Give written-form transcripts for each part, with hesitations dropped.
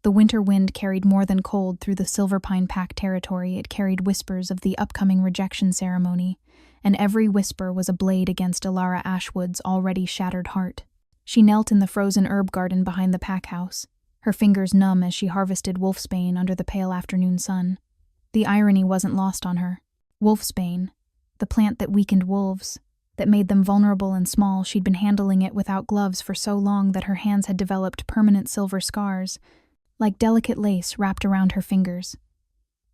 The winter wind carried more than cold through the Silverpine Pack territory. It carried whispers of the upcoming rejection ceremony, and every whisper was a blade against Elara Ashwood's already shattered heart. She knelt in the frozen herb garden behind the pack house, her fingers numb as she harvested Wolfsbane under the pale afternoon sun. The irony wasn't lost on her. Wolfsbane, the plant that weakened wolves, that made them vulnerable and small, she'd been handling it without gloves for so long that her hands had developed permanent silver scars, like delicate lace wrapped around her fingers.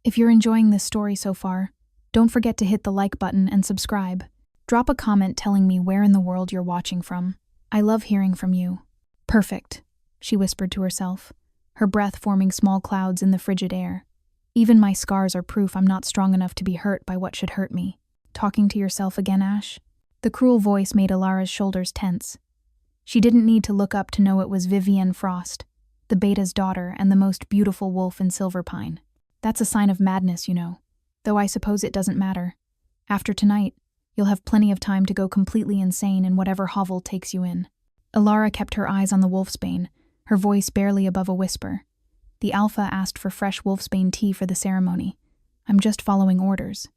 If you're enjoying this story so far, don't forget to hit the like button and subscribe. Drop a comment telling me where in the world you're watching from. I love hearing from you. Perfect, she whispered to herself, her breath forming small clouds in the frigid air. Even my scars are proof I'm not strong enough to be hurt by what should hurt me. Talking to yourself again, Ash? The cruel voice made Elara's shoulders tense. She didn't need to look up to know it was Vivienne Frost, the beta's daughter and the most beautiful wolf in Silverpine. That's a sign of madness, you know. Though I suppose it doesn't matter. After tonight, you'll have plenty of time to go completely insane in whatever hovel takes you in. Elara kept her eyes on the Wolfsbane, her voice barely above a whisper. The Alpha asked for fresh Wolfsbane tea for the ceremony. I'm just following orders.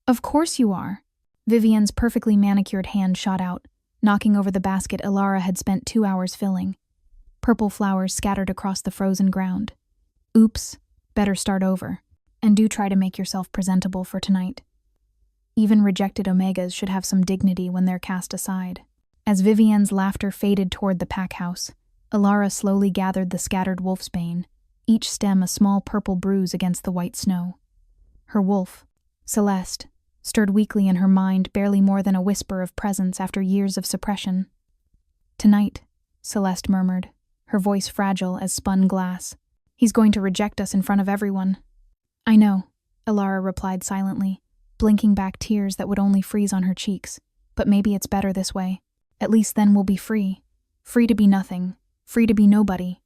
Of course you are. Vivienne's perfectly manicured hand shot out, knocking over the basket Elara had spent 2 hours filling. Purple flowers scattered across the frozen ground. Oops, better start over. And do try to make yourself presentable for tonight. Even rejected Omegas should have some dignity when they're cast aside. As Vivienne's laughter faded toward the pack house, Elara slowly gathered the scattered Wolfsbane, each stem a small purple bruise against the white snow. Her wolf, Celeste, stirred weakly in her mind, barely more than a whisper of presence after years of suppression. Tonight, Celeste murmured, her voice fragile as spun glass. He's going to reject us in front of everyone. I know, Elara replied silently, blinking back tears that would only freeze on her cheeks. But maybe it's better this way. At least then we'll be free. Free to be nothing. Free to be nobody.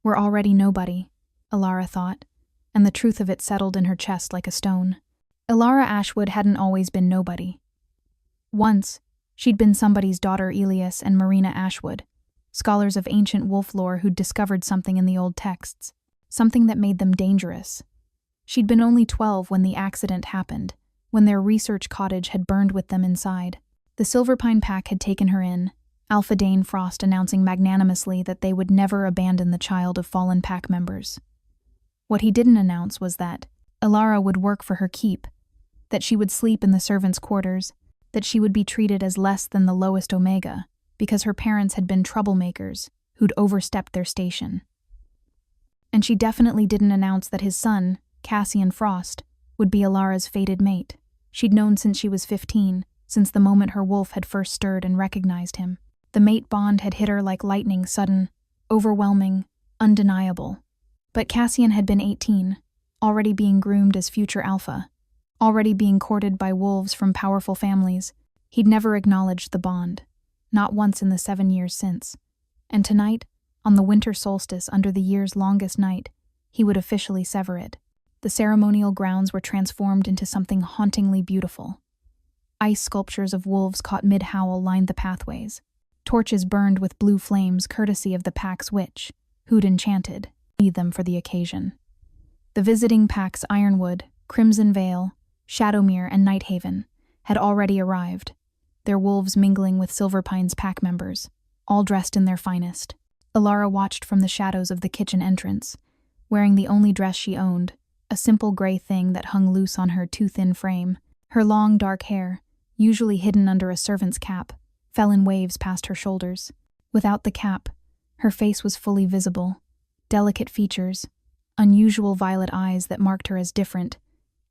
We're already nobody, Elara thought, and the truth of it settled in her chest like a stone. Elara Ashwood hadn't always been nobody. Once, she'd been somebody's daughter Elias and Marina Ashwood, scholars of ancient wolf lore who'd discovered something in the old texts, something that made them dangerous. She'd been only 12 when the accident happened, when their research cottage had burned with them inside. The Silverpine Pack had taken her in, Alpha Dane Frost announcing magnanimously that they would never abandon the child of fallen pack members. What he didn't announce was that Elara would work for her keep, that she would sleep in the servants' quarters, that she would be treated as less than the lowest Omega, because her parents had been troublemakers who'd overstepped their station. And she definitely didn't announce that his son, Cassian Frost, would be Elara's fated mate. She'd known since she was 15, since the moment her wolf had first stirred and recognized him. The mate bond had hit her like lightning, sudden, overwhelming, undeniable. But Cassian had been 18, already being groomed as future alpha, already being courted by wolves from powerful families. He'd never acknowledged the bond, not once in the 7 years since. And tonight, on the winter solstice under the year's longest night, he would officially sever it. The ceremonial grounds were transformed into something hauntingly beautiful. Ice sculptures of wolves caught mid-howl lined the pathways. Torches burned with blue flames courtesy of the pack's witch, who'd enchanted them for the occasion. The visiting packs Ironwood, Crimson Vale, Shadowmere, and Nighthaven had already arrived, their wolves mingling with Silverpine's pack members, all dressed in their finest. Elara watched from the shadows of the kitchen entrance, wearing the only dress she owned, a simple gray thing that hung loose on her too-thin frame. Her long, dark hair, usually hidden under a servant's cap, fell in waves past her shoulders. Without the cap, her face was fully visible, delicate features, unusual violet eyes that marked her as different,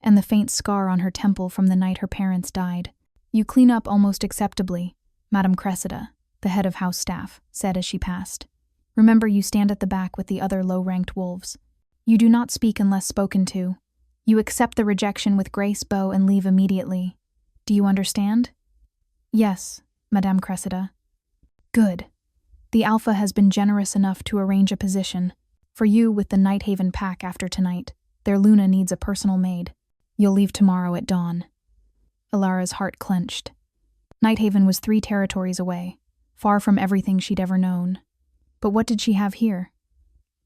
and the faint scar on her temple from the night her parents died. You clean up almost acceptably, Madame Cressida, the head of house staff, said as she passed. Remember, you stand at the back with the other low-ranked wolves. You do not speak unless spoken to. You accept the rejection with grace, bow, and leave immediately. Do you understand? Yes, Madame Cressida. Good. The Alpha has been generous enough to arrange a position for you with the Nighthaven pack after tonight. Their Luna needs a personal maid. You'll leave tomorrow at dawn. Elara's heart clenched. Nighthaven was 3 territories away, far from everything she'd ever known. But what did she have here?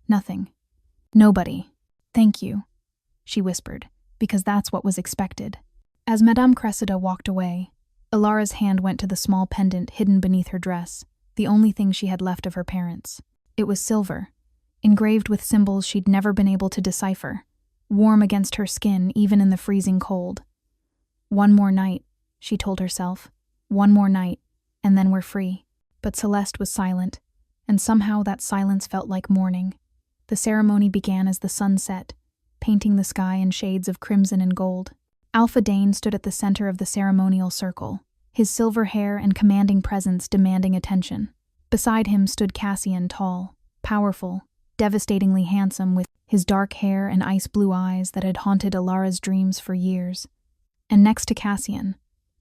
Nothing. Nobody. Thank you, she whispered, because that's what was expected. As Madame Cressida walked away, Elara's hand went to the small pendant hidden beneath her dress, the only thing she had left of her parents. It was silver, engraved with symbols she'd never been able to decipher, warm against her skin even in the freezing cold. One more night, she told herself. One more night, and then we're free. But Celeste was silent, and somehow that silence felt like mourning. The ceremony began as the sun set, painting the sky in shades of crimson and gold. Alpha Dane stood at the center of the ceremonial circle, his silver hair and commanding presence demanding attention. Beside him stood Cassian, tall, powerful, devastatingly handsome, with his dark hair and ice-blue eyes that had haunted Elara's dreams for years. And next to Cassian,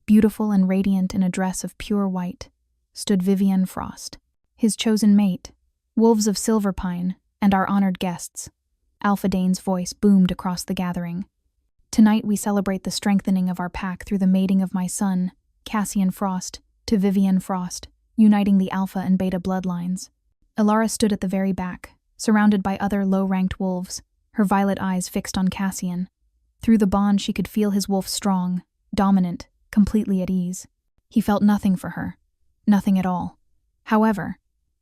beautiful and radiant in a dress of pure white, stood Vivienne Frost, his chosen mate, wolves of Silverpine, and our honored guests. Alpha Dane's voice boomed across the gathering. Tonight we celebrate the strengthening of our pack through the mating of my son, Cassian Frost, to Vivienne Frost, uniting the Alpha and Beta bloodlines. Elara stood at the very back, surrounded by other low-ranked wolves, her violet eyes fixed on Cassian. Through the bond she could feel his wolf strong, dominant, completely at ease. He felt nothing for her. Nothing at all. However,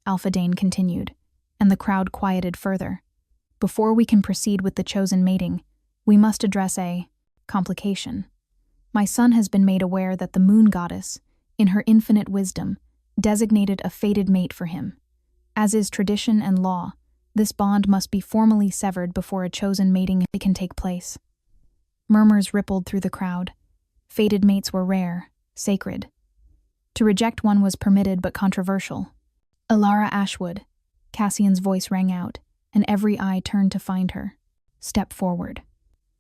Alpha Dane continued, and the crowd quieted further. Before we can proceed with the chosen mating, we must address a complication. My son has been made aware that the moon goddess, in her infinite wisdom, designated a fated mate for him. As is tradition and law, this bond must be formally severed before a chosen mating can take place. Murmurs rippled through the crowd. Fated mates were rare, sacred. To reject one was permitted but controversial. Elara Ashwood, Cassian's voice rang out, and every eye turned to find her. Step forward.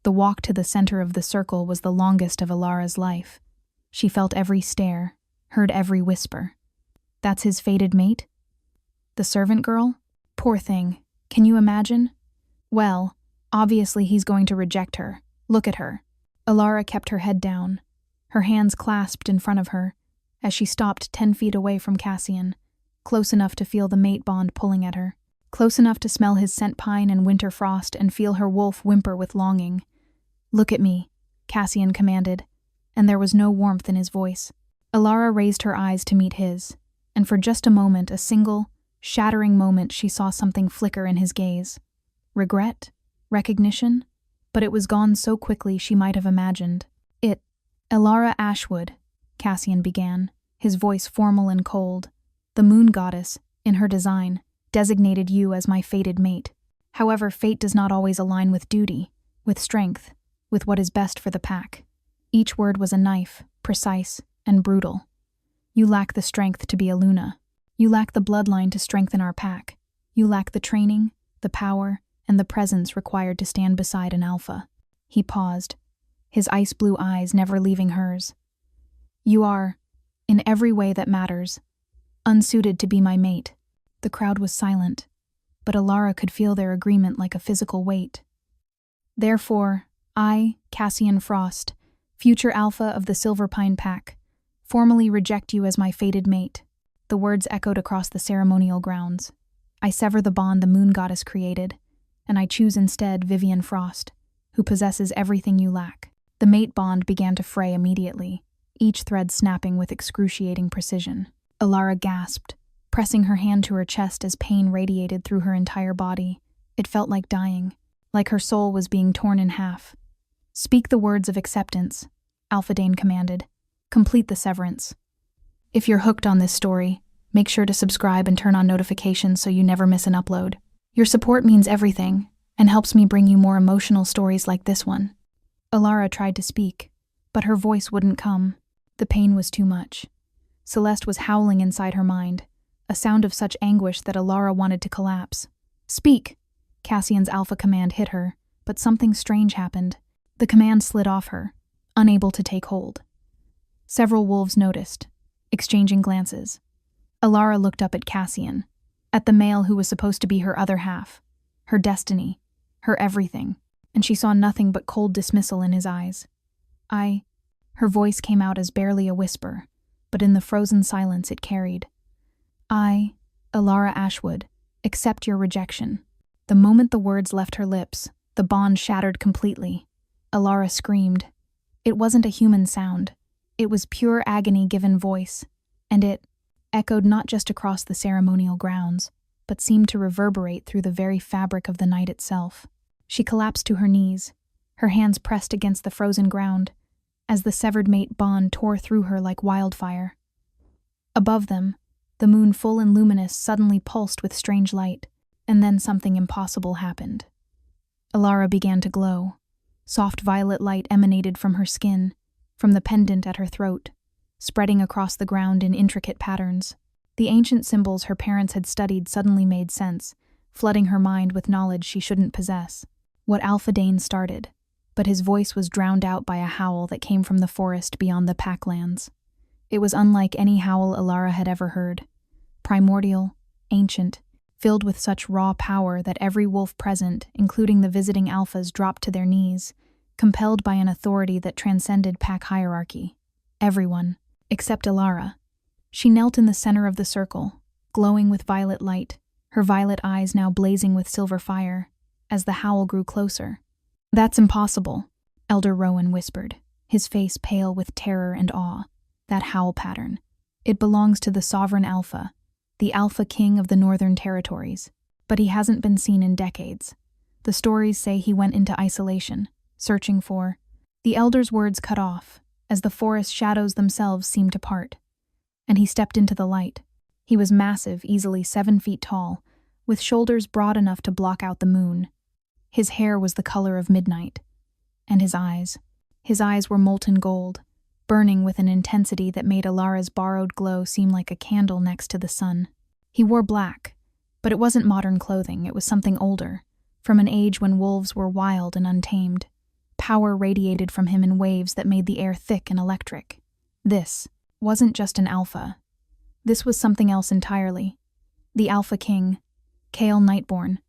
The walk to the center of the circle was the longest of Elara's life. She felt every stare, heard every whisper. That's his fated mate? The servant girl? Poor thing. Can you imagine? Well, obviously he's going to reject her. Look at her. Elara kept her head down, her hands clasped in front of her, as she stopped 10 feet away from Cassian, close enough to feel the mate bond pulling at her, close enough to smell his scent pine and winter frost and feel her wolf whimper with longing. Look at me, Cassian commanded, and there was no warmth in his voice. Elara raised her eyes to meet his, and for just a moment, a single, shattering moment, she saw something flicker in his gaze. Regret? Recognition? But it was gone so quickly she might have imagined. Elara Ashwood, Cassian began, his voice formal and cold. The moon goddess, in her design, designated you as my fated mate. However, fate does not always align with duty, with strength, with what is best for the pack. Each word was a knife, precise and brutal. You lack the strength to be a Luna. You lack the bloodline to strengthen our pack. You lack the training, the power, and the presence required to stand beside an alpha. He paused, his ice-blue eyes never leaving hers. You are, in every way that matters, unsuited to be my mate. The crowd was silent, but Elara could feel their agreement like a physical weight. Therefore, I, Cassian Frost, future alpha of the Silverpine Pack, formally reject you as my fated mate. The words echoed across the ceremonial grounds. I sever the bond the moon goddess created, and I choose instead Vivienne Frost, who possesses everything you lack. The mate bond began to fray immediately, each thread snapping with excruciating precision. Elara gasped, pressing her hand to her chest as pain radiated through her entire body. It felt like dying, like her soul was being torn in half. Speak the words of acceptance, Alpha Dane commanded. Complete the severance. If you're hooked on this story, make sure to subscribe and turn on notifications so you never miss an upload. Your support means everything, and helps me bring you more emotional stories like this one. Elara tried to speak, but her voice wouldn't come. The pain was too much. Celeste was howling inside her mind, a sound of such anguish that Elara wanted to collapse. Speak! Cassian's alpha command hit her, but something strange happened. The command slid off her, unable to take hold. Several wolves noticed, exchanging glances. Elara looked up at Cassian, at the male who was supposed to be her other half, her destiny, her everything, and she saw nothing but cold dismissal in his eyes. Her voice came out as barely a whisper, but in the frozen silence it carried. I, Elara Ashwood, accept your rejection. The moment the words left her lips, the bond shattered completely. Elara screamed. It wasn't a human sound. It was pure agony given voice, and it echoed not just across the ceremonial grounds, but seemed to reverberate through the very fabric of the night itself. She collapsed to her knees, her hands pressed against the frozen ground, as the severed mate bond tore through her like wildfire. Above them, the moon full and luminous suddenly pulsed with strange light, and then something impossible happened. Elara began to glow. Soft violet light emanated from her skin, from the pendant at her throat, spreading across the ground in intricate patterns. The ancient symbols her parents had studied suddenly made sense, flooding her mind with knowledge she shouldn't possess. What Alphadane started, but his voice was drowned out by a howl that came from the forest beyond the packlands. It was unlike any howl Elara had ever heard. Primordial, ancient, filled with such raw power that every wolf present, including the visiting alphas, dropped to their knees, compelled by an authority that transcended pack hierarchy. Everyone, except Elara. She knelt in the center of the circle, glowing with violet light, her violet eyes now blazing with silver fire, as the howl grew closer. "That's impossible," Elder Rowan whispered, his face pale with terror and awe. "That howl pattern. It belongs to the sovereign Alpha, the Alpha King of the Northern Territories, but he hasn't been seen in decades. The stories say he went into isolation, searching for—" The Elder's words cut off, as the forest shadows themselves seemed to part, and he stepped into the light. He was massive, easily 7 feet tall, with shoulders broad enough to block out the moon. His hair was the color of midnight, and his eyes were molten gold, burning with an intensity that made Elara's borrowed glow seem like a candle next to the sun. He wore black, but it wasn't modern clothing, it was something older, from an age when wolves were wild and untamed. Power radiated from him in waves that made the air thick and electric. This wasn't just an alpha. This was something else entirely. The Alpha King, Kael Nightborn.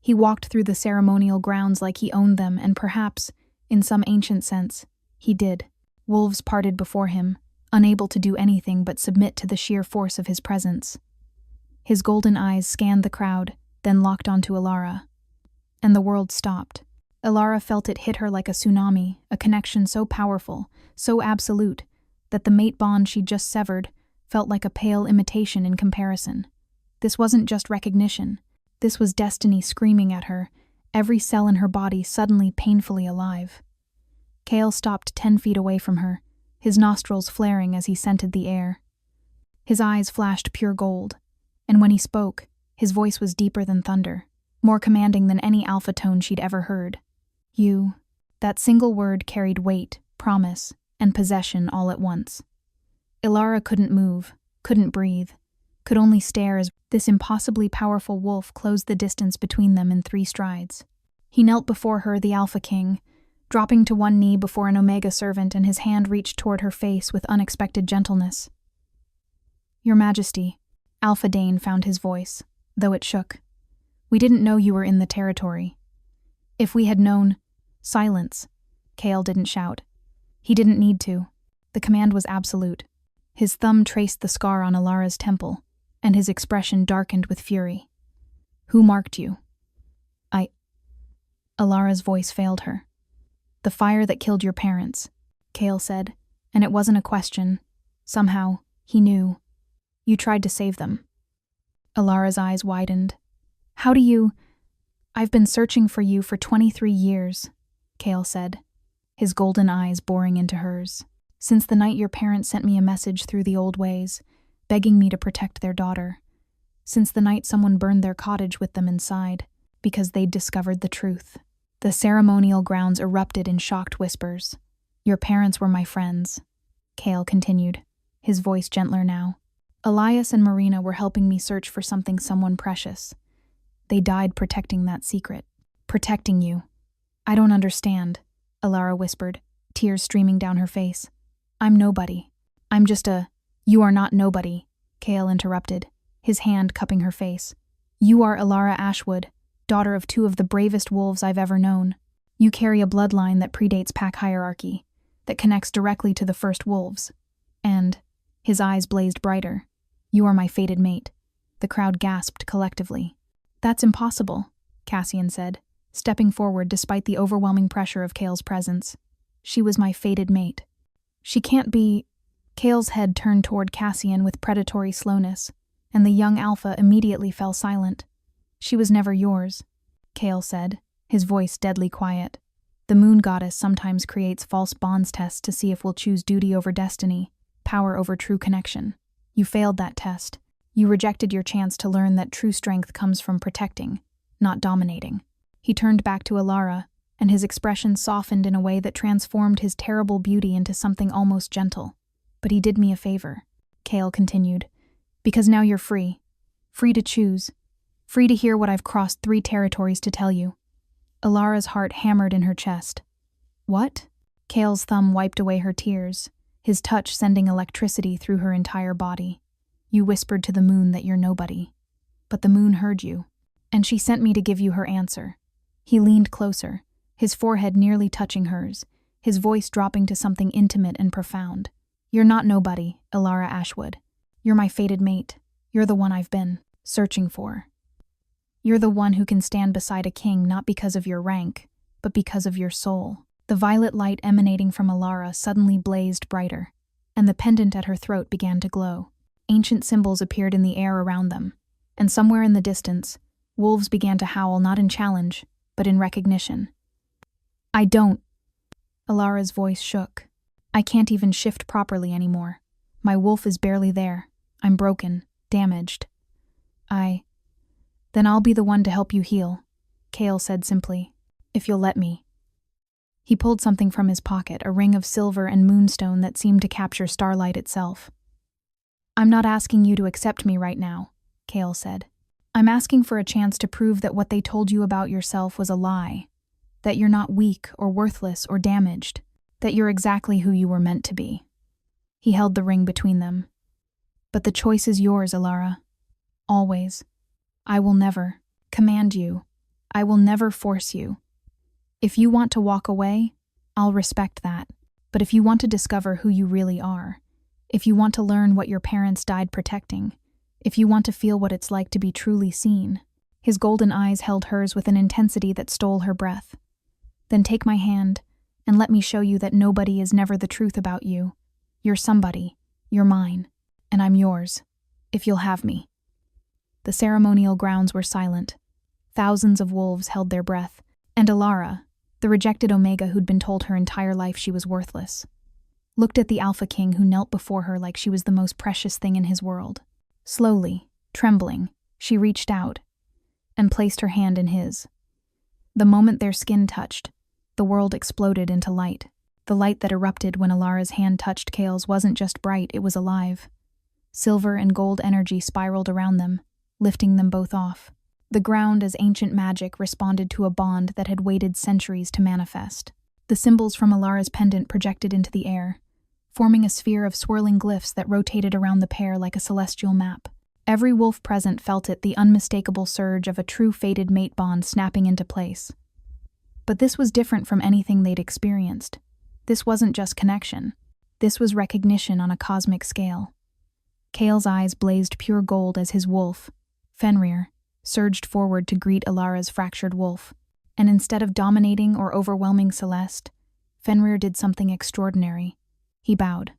He walked through the ceremonial grounds like he owned them, and perhaps, in some ancient sense, he did. Wolves parted before him, unable to do anything but submit to the sheer force of his presence. His golden eyes scanned the crowd, then locked onto Elara. And the world stopped. Elara felt it hit her like a tsunami, a connection so powerful, so absolute, that the mate bond she'd just severed felt like a pale imitation in comparison. This wasn't just recognition. This was destiny screaming at her, every cell in her body suddenly painfully alive. Kael stopped 10 feet away from her, his nostrils flaring as he scented the air. His eyes flashed pure gold, and when he spoke, his voice was deeper than thunder, more commanding than any alpha tone she'd ever heard. "You." That single word carried weight, promise, and possession all at once. Elara couldn't move, couldn't breathe, could only stare as this impossibly powerful wolf closed the distance between them in 3 strides. He knelt before her, the Alpha King, dropping to one knee before an Omega servant, and his hand reached toward her face with unexpected gentleness. "Your Majesty," Alphadane found his voice, though it shook. "We didn't know you were in the territory. If we had known—" "Silence." Kael didn't shout. He didn't need to. The command was absolute. His thumb traced the scar on Elara's temple, and his expression darkened with fury. "Who marked you?" Elara's voice failed her. "The fire that killed your parents," Kael said, and it wasn't a question. Somehow, he knew. "You tried to save them." Elara's eyes widened. "How do you—" "I've been searching for you for 23 years, Kael said, his golden eyes boring into hers. "Since the night your parents sent me a message through the old ways, begging me to protect their daughter. Since the night someone burned their cottage with them inside, because they'd discovered the truth." The ceremonial grounds erupted in shocked whispers. "Your parents were my friends," Kael continued, his voice gentler now. "Elias and Marina were helping me search for someone precious. They died protecting that secret. Protecting you." "I don't understand," Elara whispered, tears streaming down her face. "I'm nobody. I'm just a—" "You are not nobody," Kael interrupted, his hand cupping her face. "You are Elara Ashwood, daughter of 2 of the bravest wolves I've ever known. You carry a bloodline that predates pack hierarchy, that connects directly to the first wolves. And," his eyes blazed brighter, "you are my fated mate." The crowd gasped collectively. "That's impossible," Cassian said, stepping forward despite the overwhelming pressure of Kale's presence. She was my fated mate. She can't be... Kale's head turned toward Cassian with predatory slowness, and the young alpha immediately fell silent. She was never yours, Kale said, his voice deadly quiet. The moon goddess sometimes creates false bonds tests to see if we'll choose duty over destiny, power over true connection. You failed that test. You rejected your chance to learn that true strength comes from protecting, not dominating. He turned back to Elara, and his expression softened in a way that transformed his terrible beauty into something almost gentle. But he did me a favor, Kale continued, because now you're free. Free to choose. Free to hear what I've crossed 3 territories to tell you. Elara's heart hammered in her chest. What? Kale's thumb wiped away her tears, his touch sending electricity through her entire body. You whispered to the moon that you're nobody. But the moon heard you, and she sent me to give you her answer. He leaned closer, his forehead nearly touching hers, his voice dropping to something intimate and profound. You're not nobody, Elara Ashwood. You're my fated mate. You're the one I've been searching for. You're the one who can stand beside a king not because of your rank, but because of your soul. The violet light emanating from Elara suddenly blazed brighter, and the pendant at her throat began to glow. Ancient symbols appeared in the air around them, and somewhere in the distance, wolves began to howl not in challenge, but in recognition. I don't. Elara's voice shook. I can't even shift properly anymore. My wolf is barely there. I'm broken, damaged. Then I'll be the one to help you heal, Kale said simply, if you'll let me. He pulled something from his pocket, a ring of silver and moonstone that seemed to capture starlight itself. I'm not asking you to accept me right now, Kale said. I'm asking for a chance to prove that what they told you about yourself was a lie, that you're not weak or worthless or damaged, that you're exactly who you were meant to be. He held the ring between them. But the choice is yours, Elara. Always. I will never command you. I will never force you. If you want to walk away, I'll respect that. But if you want to discover who you really are, if you want to learn what your parents died protecting, if you want to feel what it's like to be truly seen, his golden eyes held hers with an intensity that stole her breath. Then take my hand and let me show you that nobody is never the truth about you. You're somebody, you're mine, and I'm yours, if you'll have me. The ceremonial grounds were silent. Thousands of wolves held their breath, and Elara, the rejected Omega who'd been told her entire life she was worthless, looked at the Alpha King who knelt before her like she was the most precious thing in his world. Slowly, trembling, she reached out and placed her hand in his. The moment their skin touched, the world exploded into light. The light that erupted when Elara's hand touched Kale's wasn't just bright, it was alive. Silver and gold energy spiraled around them, lifting them both off. The ground, as ancient magic, responded to a bond that had waited centuries to manifest. The symbols from Elara's pendant projected into the air, forming a sphere of swirling glyphs that rotated around the pair like a celestial map. Every wolf present felt it, the unmistakable surge of a true fated mate bond snapping into place. But this was different from anything they'd experienced. This wasn't just connection. This was recognition on a cosmic scale. Kale's eyes blazed pure gold as his wolf, Fenrir, surged forward to greet Elara's fractured wolf, and instead of dominating or overwhelming Celeste, Fenrir did something extraordinary. He bowed.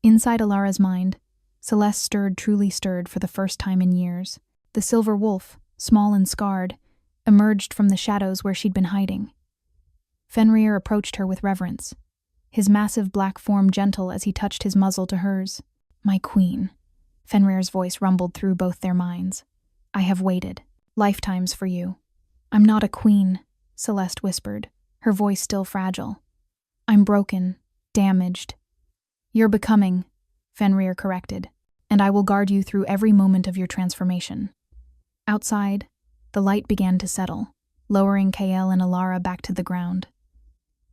Inside Elara's mind, Celeste truly stirred for the first time in years. The silver wolf, small and scarred, emerged from the shadows where she'd been hiding. Fenrir approached her with reverence, his massive black form gentle as he touched his muzzle to hers. My queen, Fenrir's voice rumbled through both their minds. I have waited lifetimes for you. I'm not a queen, Celeste whispered, her voice still fragile. I'm broken, damaged. You're becoming, Fenrir corrected, and I will guard you through every moment of your transformation. Outside, the light began to settle, lowering Kale and Elara back to the ground.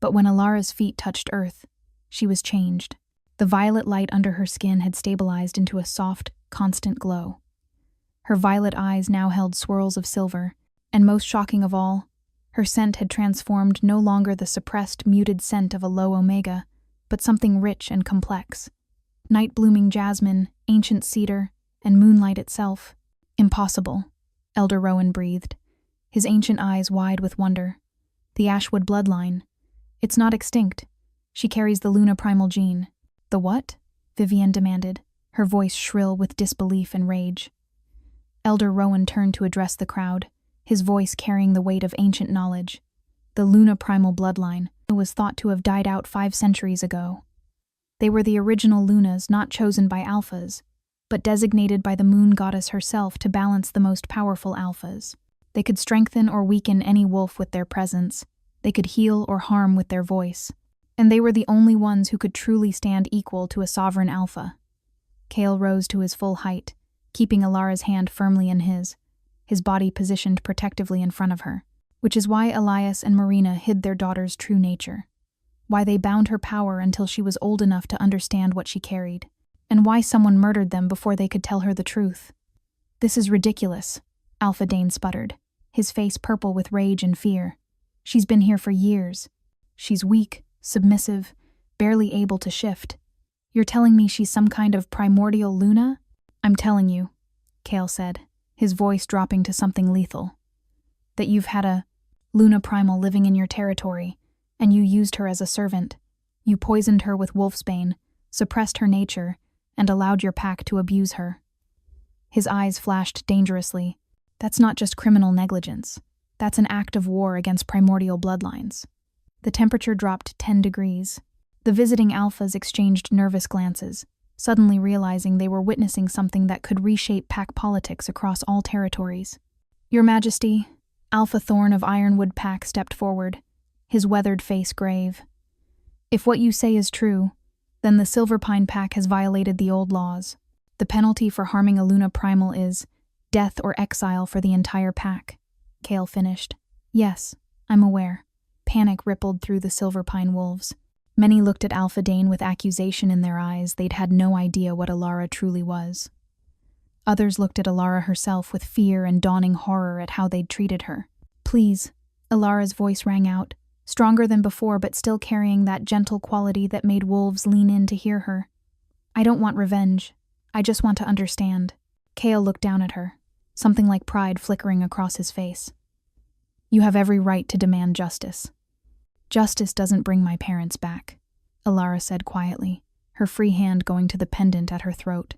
But when Elara's feet touched earth, she was changed. The violet light under her skin had stabilized into a soft, constant glow. Her violet eyes now held swirls of silver, and most shocking of all, her scent had transformed no longer the suppressed, muted scent of a low Omega, but something rich and complex. Night-blooming jasmine, ancient cedar, and moonlight itself. Impossible, Elder Rowan breathed. his ancient eyes wide with wonder. The Ashwood bloodline. It's not extinct. She carries the Luna primal gene. The what? Vivienne demanded, her voice shrill with disbelief and rage. Elder Rowan turned to address the crowd, his voice carrying the weight of ancient knowledge. The Luna primal bloodline was thought to have died out 5 centuries ago. They were the original Lunas, not chosen by alphas, but designated by the moon goddess herself to balance the most powerful alphas. They could strengthen or weaken any wolf with their presence. They could heal or harm with their voice. And they were the only ones who could truly stand equal to a sovereign alpha. Cale rose to his full height, keeping Elara's hand firmly in his body positioned protectively in front of her, which is why Elias and Marina hid their daughter's true nature, why they bound her power until she was old enough to understand what she carried, and why someone murdered them before they could tell her the truth. "This is ridiculous," Alpha Dane sputtered, his face purple with rage and fear. "She's been here for years. She's weak, submissive, barely able to shift. You're telling me she's some kind of primordial Luna?" "I'm telling you," Cale said, his voice dropping to something lethal, "that you've had a Luna primal living in your territory, and you used her as a servant. You poisoned her with Wolfsbane, suppressed her nature, and allowed your pack to abuse her." His eyes flashed dangerously. "That's not just criminal negligence. That's an act of war against primordial bloodlines." The temperature dropped 10 degrees. The visiting alphas exchanged nervous glances, suddenly realizing they were witnessing something that could reshape pack politics across all territories. "Your Majesty," Alpha Thorn of Ironwood Pack stepped forward, his weathered face grave. "If what you say is true, then the Silverpine Pack has violated the old laws. The penalty for harming a Luna primal is death or exile for the entire pack," Cale finished. "Yes, I'm aware." Panic rippled through the Silverpine wolves. Many looked at Alpha Dane with accusation in their eyes. They'd had no idea what Elara truly was. Others looked at Elara herself with fear and dawning horror at how they'd treated her. "Please," Elara's voice rang out, stronger than before but still carrying that gentle quality that made wolves lean in to hear her. "I don't want revenge. I just want to understand." Cale looked down at her, something like pride flickering across his face. "You have every right to demand justice." "Justice doesn't bring my parents back," Elara said quietly, her free hand going to the pendant at her throat.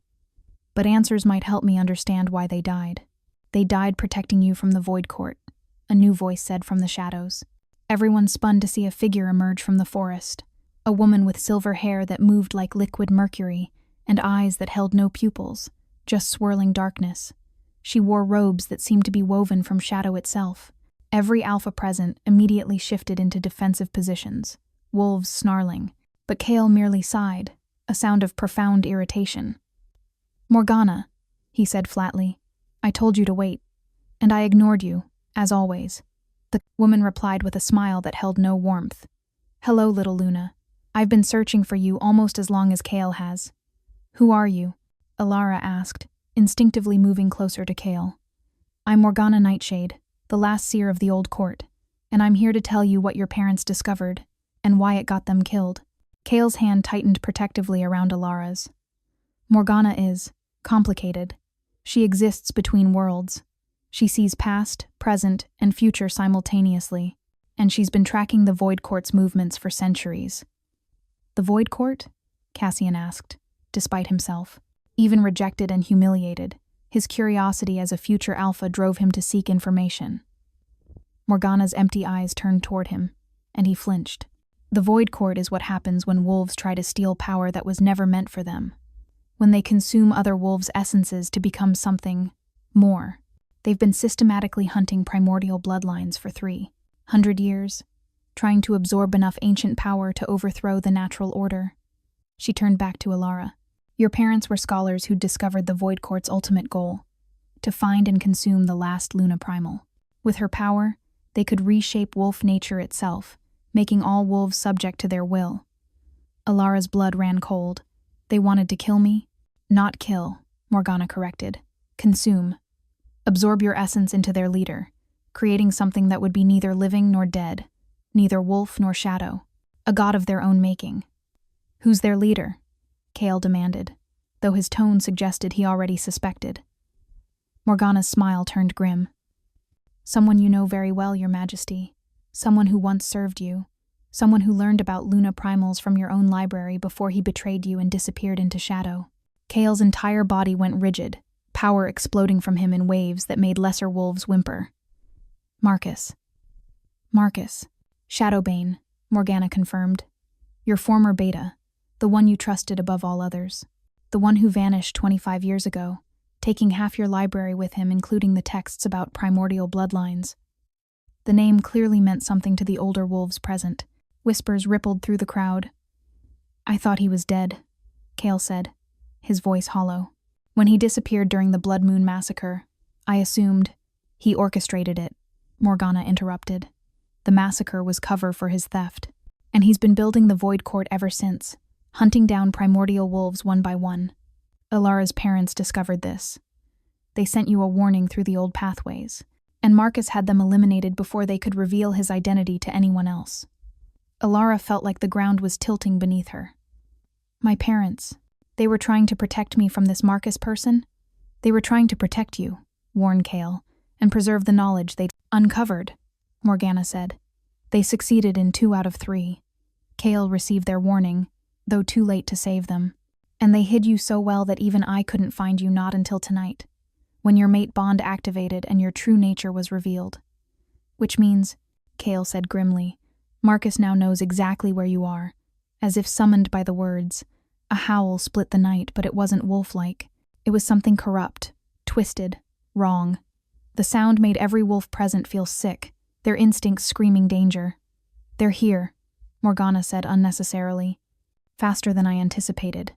"But answers might help me understand why they died. They died protecting you from the Void Court," a new voice said from the shadows. Everyone spun to see a figure emerge from the forest, a woman with silver hair that moved like liquid mercury and eyes that held no pupils, just swirling darkness. She wore robes that seemed to be woven from shadow itself. Every alpha present immediately shifted into defensive positions, wolves snarling, but Cale merely sighed, a sound of profound irritation. "Morgana," he said flatly, "I told you to wait, and I ignored you, as always." The woman replied with a smile that held no warmth. "Hello, little Luna. I've been searching for you almost as long as Cale has." "Who are you?" Elara asked, instinctively moving closer to Cale. "I'm Morgana Nightshade, the last seer of the old court, and I'm here to tell you what your parents discovered, and why it got them killed." Cale's hand tightened protectively around Elara's. "Morgana is complicated. She exists between worlds. She sees past, present, and future simultaneously, and she's been tracking the Void Court's movements for centuries." "The Void Court?" Cassian asked, despite himself. Even rejected and humiliated, his curiosity as a future alpha drove him to seek information. Morgana's empty eyes turned toward him, and he flinched. "The Void Court is what happens when wolves try to steal power that was never meant for them. When they consume other wolves' essences to become something more. They've been systematically hunting primordial bloodlines for 300 years, trying to absorb enough ancient power to overthrow the natural order." She turned back to Elara. "Your parents were scholars who discovered the Void Court's ultimate goal, to find and consume the last Luna primal. With her power, they could reshape wolf nature itself, making all wolves subject to their will." Elara's blood ran cold. "They wanted to kill me?" "Not kill," Morgana corrected. "Consume. Absorb your essence into their leader, creating something that would be neither living nor dead, neither wolf nor shadow, a god of their own making." "Who's their leader?" Cale demanded, though his tone suggested he already suspected. Morgana's smile turned grim. Someone you know very well, Your Majesty. Someone who once served you. Someone who learned about Luna Primals from your own library before he betrayed you and disappeared into shadow. Kale's entire body went rigid, power exploding from him in waves that made lesser wolves whimper. Marcus. Shadowbane, Morgana confirmed. Your former beta, the one you trusted above all others. The one who vanished 25 years ago, taking half your library with him, including the texts about primordial bloodlines. The name clearly meant something to the older wolves present. Whispers rippled through the crowd. I thought he was dead, Kale said, his voice hollow. When he disappeared during the Blood Moon massacre, I assumed he orchestrated it, Morgana interrupted. The massacre was cover for his theft, and he's been building the Void Court ever since, hunting down primordial wolves one by one. Elara's parents discovered this. They sent you a warning through the old pathways, and Marcus had them eliminated before they could reveal his identity to anyone else. Elara felt like the ground was tilting beneath her. My parents, they were trying to protect me from this Marcus person? They were trying to protect you, warned Kale, and preserve the knowledge they'd uncovered, Morgana said. They succeeded in 2 out of 3. Kale received their warning, though too late to save them. And they hid you so well that even I couldn't find you not until tonight, when your mate bond activated and your true nature was revealed. Which means, Kale said grimly, Marcus now knows exactly where you are, as if summoned by the words. A howl split the night, but it wasn't wolf-like. It was something corrupt, twisted, wrong. The sound made every wolf present feel sick, their instincts screaming danger. They're here, Morgana said unnecessarily. Faster than I anticipated.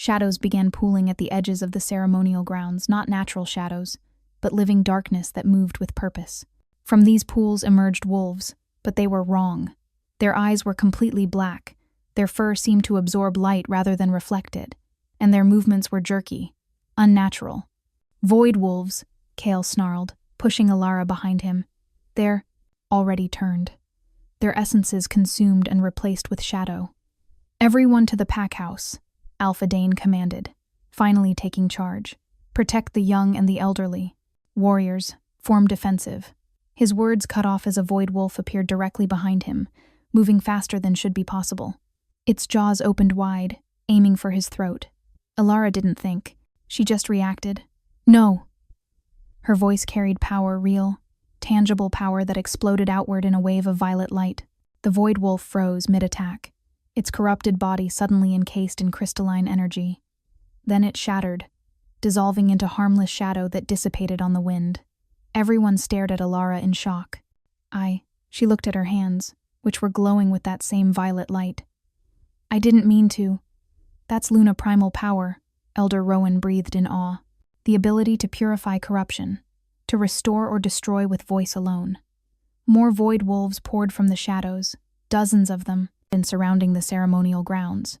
Shadows began pooling at the edges of the ceremonial grounds, not natural shadows, but living darkness that moved with purpose. From these pools emerged wolves, but they were wrong. Their eyes were completely black, their fur seemed to absorb light rather than reflect it, and their movements were jerky, unnatural. Void wolves, Kale snarled, pushing Elara behind him. They're already turned. Their essences consumed and replaced with shadow. Everyone to the pack house, Alpha Dane commanded, finally taking charge. Protect the young and the elderly. Warriors, form defensive. His words cut off as a void wolf appeared directly behind him, moving faster than should be possible. Its jaws opened wide, aiming for his throat. Elara didn't think. She just reacted. No. Her voice carried power, real, tangible power that exploded outward in a wave of violet light. The void wolf froze mid-attack, its corrupted body suddenly encased in crystalline energy. Then it shattered, dissolving into harmless shadow that dissipated on the wind. Everyone stared at Elara in shock. She looked at her hands, which were glowing with that same violet light. I didn't mean to. That's Luna Primal power, Elder Rowan breathed in awe. The ability to purify corruption, to restore or destroy with voice alone. More void wolves poured from the shadows, dozens of them, and surrounding the ceremonial grounds.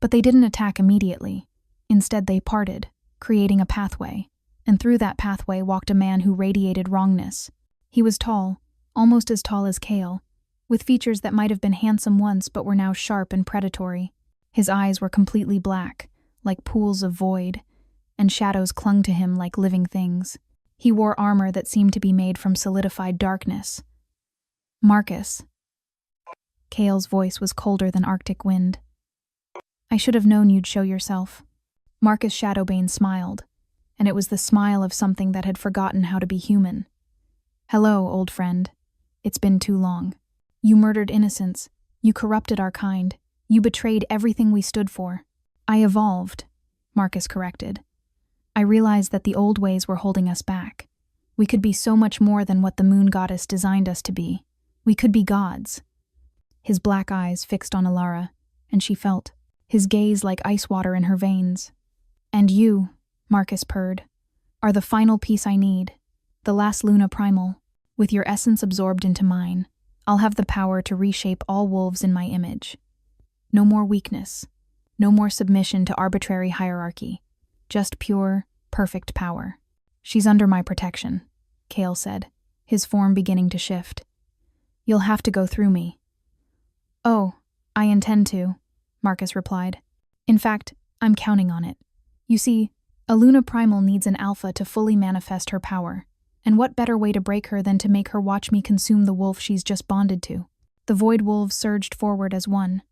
But they didn't attack immediately. Instead they parted, creating a pathway, and through that pathway walked a man who radiated wrongness. He was tall, almost as tall as Kale, with features that might have been handsome once but were now sharp and predatory. His eyes were completely black, like pools of void, and shadows clung to him like living things. He wore armor that seemed to be made from solidified darkness. Marcus. Kale's voice was colder than Arctic wind. I should have known you'd show yourself. Marcus Shadowbane smiled, and it was the smile of something that had forgotten how to be human. Hello, old friend. It's been too long. You murdered innocents. You corrupted our kind. You betrayed everything we stood for. I evolved, Marcus corrected. I realized that the old ways were holding us back. We could be so much more than what the moon goddess designed us to be. We could be gods. His black eyes fixed on Elara, and she felt, his gaze like ice water in her veins. And you, Marcus purred, are the final piece I need, the last Luna Primal. With your essence absorbed into mine, I'll have the power to reshape all wolves in my image. No more weakness, no more submission to arbitrary hierarchy, just pure, perfect power. She's under my protection, Kale said, his form beginning to shift. You'll have to go through me. Oh, I intend to, Marcus replied. In fact, I'm counting on it. You see, a Luna Primal needs an alpha to fully manifest her power. And what better way to break her than to make her watch me consume the wolf she's just bonded to? The void wolves surged forward as one.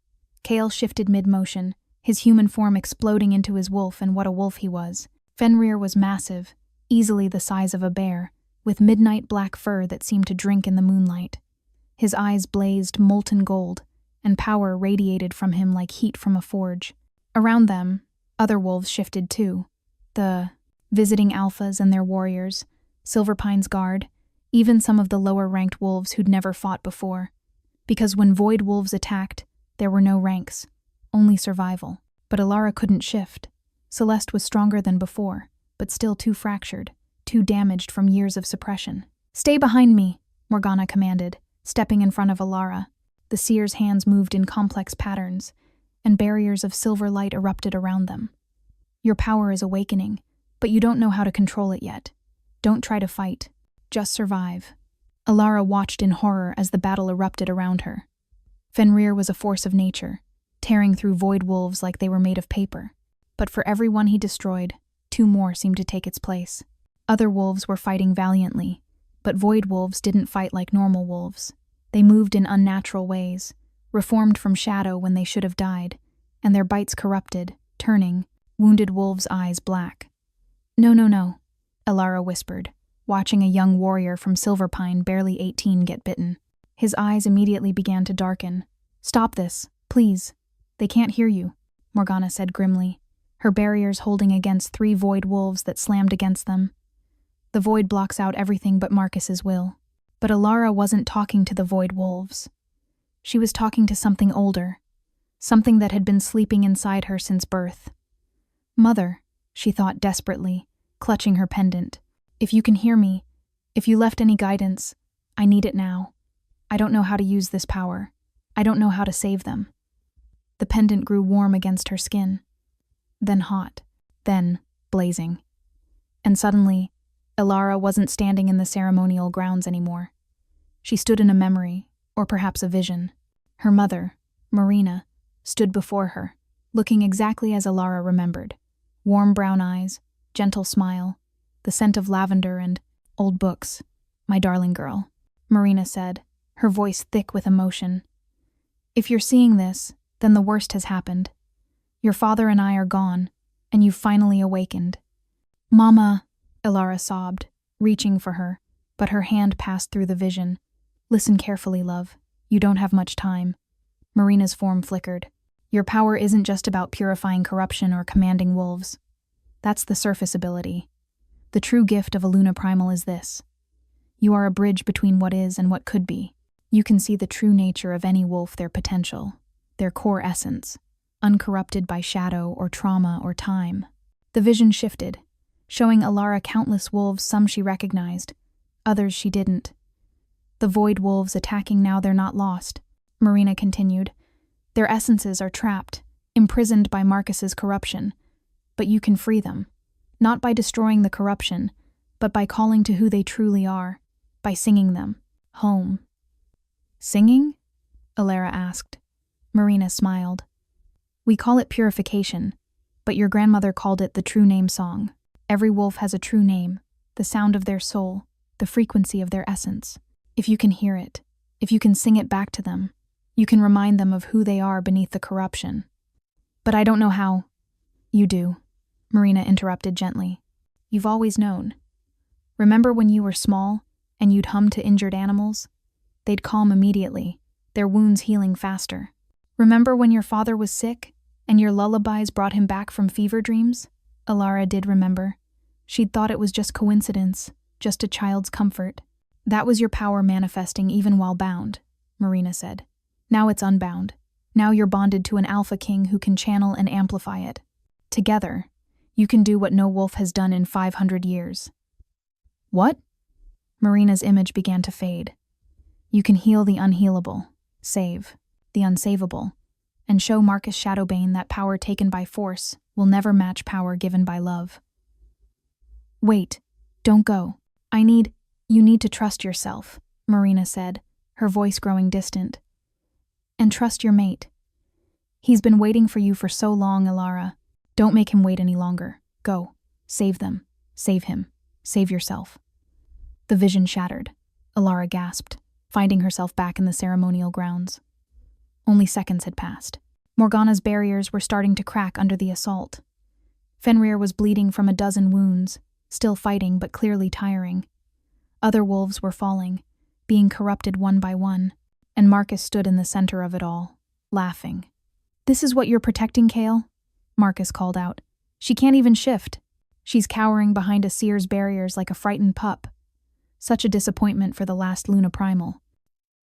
Kale shifted mid-motion, his human form exploding into his wolf, and what a wolf he was. Fenrir was massive, easily the size of a bear, with midnight black fur that seemed to drink in the moonlight. His eyes blazed molten gold, and power radiated from him like heat from a forge. Around them, other wolves shifted too. The visiting alphas and their warriors, Silverpine's guard, even some of the lower-ranked wolves who'd never fought before. Because when void wolves attacked, there were no ranks, only survival. But Elara couldn't shift. Celeste was stronger than before, but still too fractured, too damaged from years of suppression. "Stay behind me," Morgana commanded, stepping in front of Elara. The seer's hands moved in complex patterns, and barriers of silver light erupted around them. "Your power is awakening, but you don't know how to control it yet. Don't try to fight. Just survive." Elara watched in horror as the battle erupted around her. Fenrir was a force of nature, tearing through void wolves like they were made of paper. But for every one he destroyed, 2 more seemed to take its place. Other wolves were fighting valiantly, but void wolves didn't fight like normal wolves. They moved in unnatural ways, reformed from shadow when they should have died, and their bites corrupted, turning wounded wolves' eyes black. No, Elara whispered, watching a young warrior from Silverpine, barely 18, get bitten. His eyes immediately began to darken. "Stop this, please. They can't hear you," Morgana said grimly, her barriers holding against 3 void wolves that slammed against them. The void blocks out everything but Marcus's will. But Elara wasn't talking to the void wolves. She was talking to something older, something that had been sleeping inside her since birth. "Mother," she thought desperately, clutching her pendant. "If you can hear me, if you left any guidance, I need it now. I don't know how to use this power. I don't know how to save them." The pendant grew warm against her skin, then hot, then blazing. And suddenly, Elara wasn't standing in the ceremonial grounds anymore. She stood in a memory, or perhaps a vision. Her mother, Marina, stood before her, looking exactly as Elara remembered. Warm brown eyes, gentle smile, the scent of lavender and old books. "My darling girl," Marina said, her voice thick with emotion. "If you're seeing this, then the worst has happened. Your father and I are gone, and you've finally awakened." "Mama," Elara sobbed, reaching for her, but her hand passed through the vision. "Listen carefully, love. You don't have much time." Marina's form flickered. "Your power isn't just about purifying corruption or commanding wolves. That's the surface ability. The true gift of a Luna Primal is this. You are a bridge between what is and what could be. You can see the true nature of any wolf, their potential, their core essence, uncorrupted by shadow or trauma or time." The vision shifted, showing Elara countless wolves, some she recognized, others she didn't. "The void wolves attacking now, they're not lost," Marina continued. "Their essences are trapped, imprisoned by Marcus's corruption. But you can free them, not by destroying the corruption, but by calling to who they truly are, by singing them home." "Singing?" Elara asked. Marina smiled. "We call it purification, but your grandmother called it the true name song. Every wolf has a true name, the sound of their soul, the frequency of their essence. If you can hear it, if you can sing it back to them, you can remind them of who they are beneath the corruption." "But I don't know how." "You do," Marina interrupted gently. "You've always known. Remember when you were small and you'd hum to injured animals? They'd calm immediately, their wounds healing faster. Remember when your father was sick and your lullabies brought him back from fever dreams?" Elara did remember. She'd thought it was just coincidence, just a child's comfort. "That was your power manifesting even while bound," Marina said. "Now it's unbound. Now you're bonded to an alpha king who can channel and amplify it. Together, you can do what no wolf has done in 500 years. "What?" Marina's image began to fade. "You can heal the unhealable, save the unsavable, and show Marcus Shadowbane that power taken by force will never match power given by love." "Wait, don't go. You need to trust yourself," Marina said, her voice growing distant. "And trust your mate. He's been waiting for you for so long, Elara. Don't make him wait any longer. Go. Save them. Save him. Save yourself." The vision shattered. Elara gasped, finding herself back in the ceremonial grounds. Only seconds had passed. Morgana's barriers were starting to crack under the assault. Fenrir was bleeding from a dozen wounds, still fighting but clearly tiring. Other wolves were falling, being corrupted one by one, and Marcus stood in the center of it all, laughing. "This is what you're protecting, Kale?" Marcus called out. "She can't even shift. She's cowering behind a seer's barriers like a frightened pup." Such a disappointment for the last Luna Primal.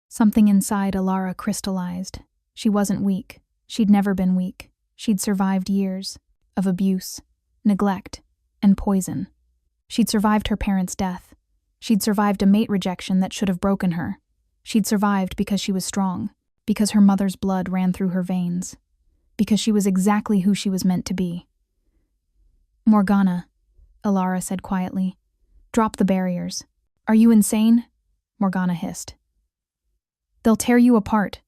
Something inside Elara crystallized. She wasn't weak. She'd never been weak. She'd survived years of abuse, neglect, and poison. She'd survived her parents' death. She'd survived a mate rejection that should have broken her. She'd survived because she was strong, because her mother's blood ran through her veins, because she was exactly who she was meant to be. "Morgana," Elara said quietly, "drop the barriers." "Are you insane?" Morgana hissed. "They'll tear you apart."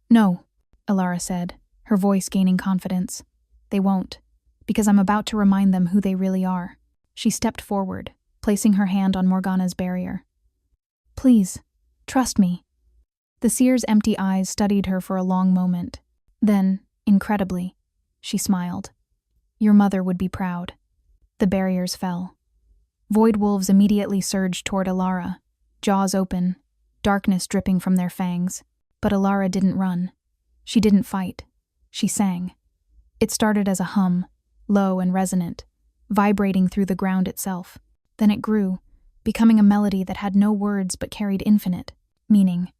"No," Elara said, her voice gaining confidence. "They won't, because I'm about to remind them who they really are." She stepped forward, placing her hand on Morgana's barrier. "Please, trust me." The seer's empty eyes studied her for a long moment. Then, incredibly, she smiled. "Your mother would be proud." The barriers fell. Void wolves immediately surged toward Elara, jaws open, darkness dripping from their fangs. But Elara didn't run. She didn't fight. She sang. It started as a hum, low and resonant, vibrating through the ground itself. Then it grew, becoming a melody that had no words but carried infinite meaning.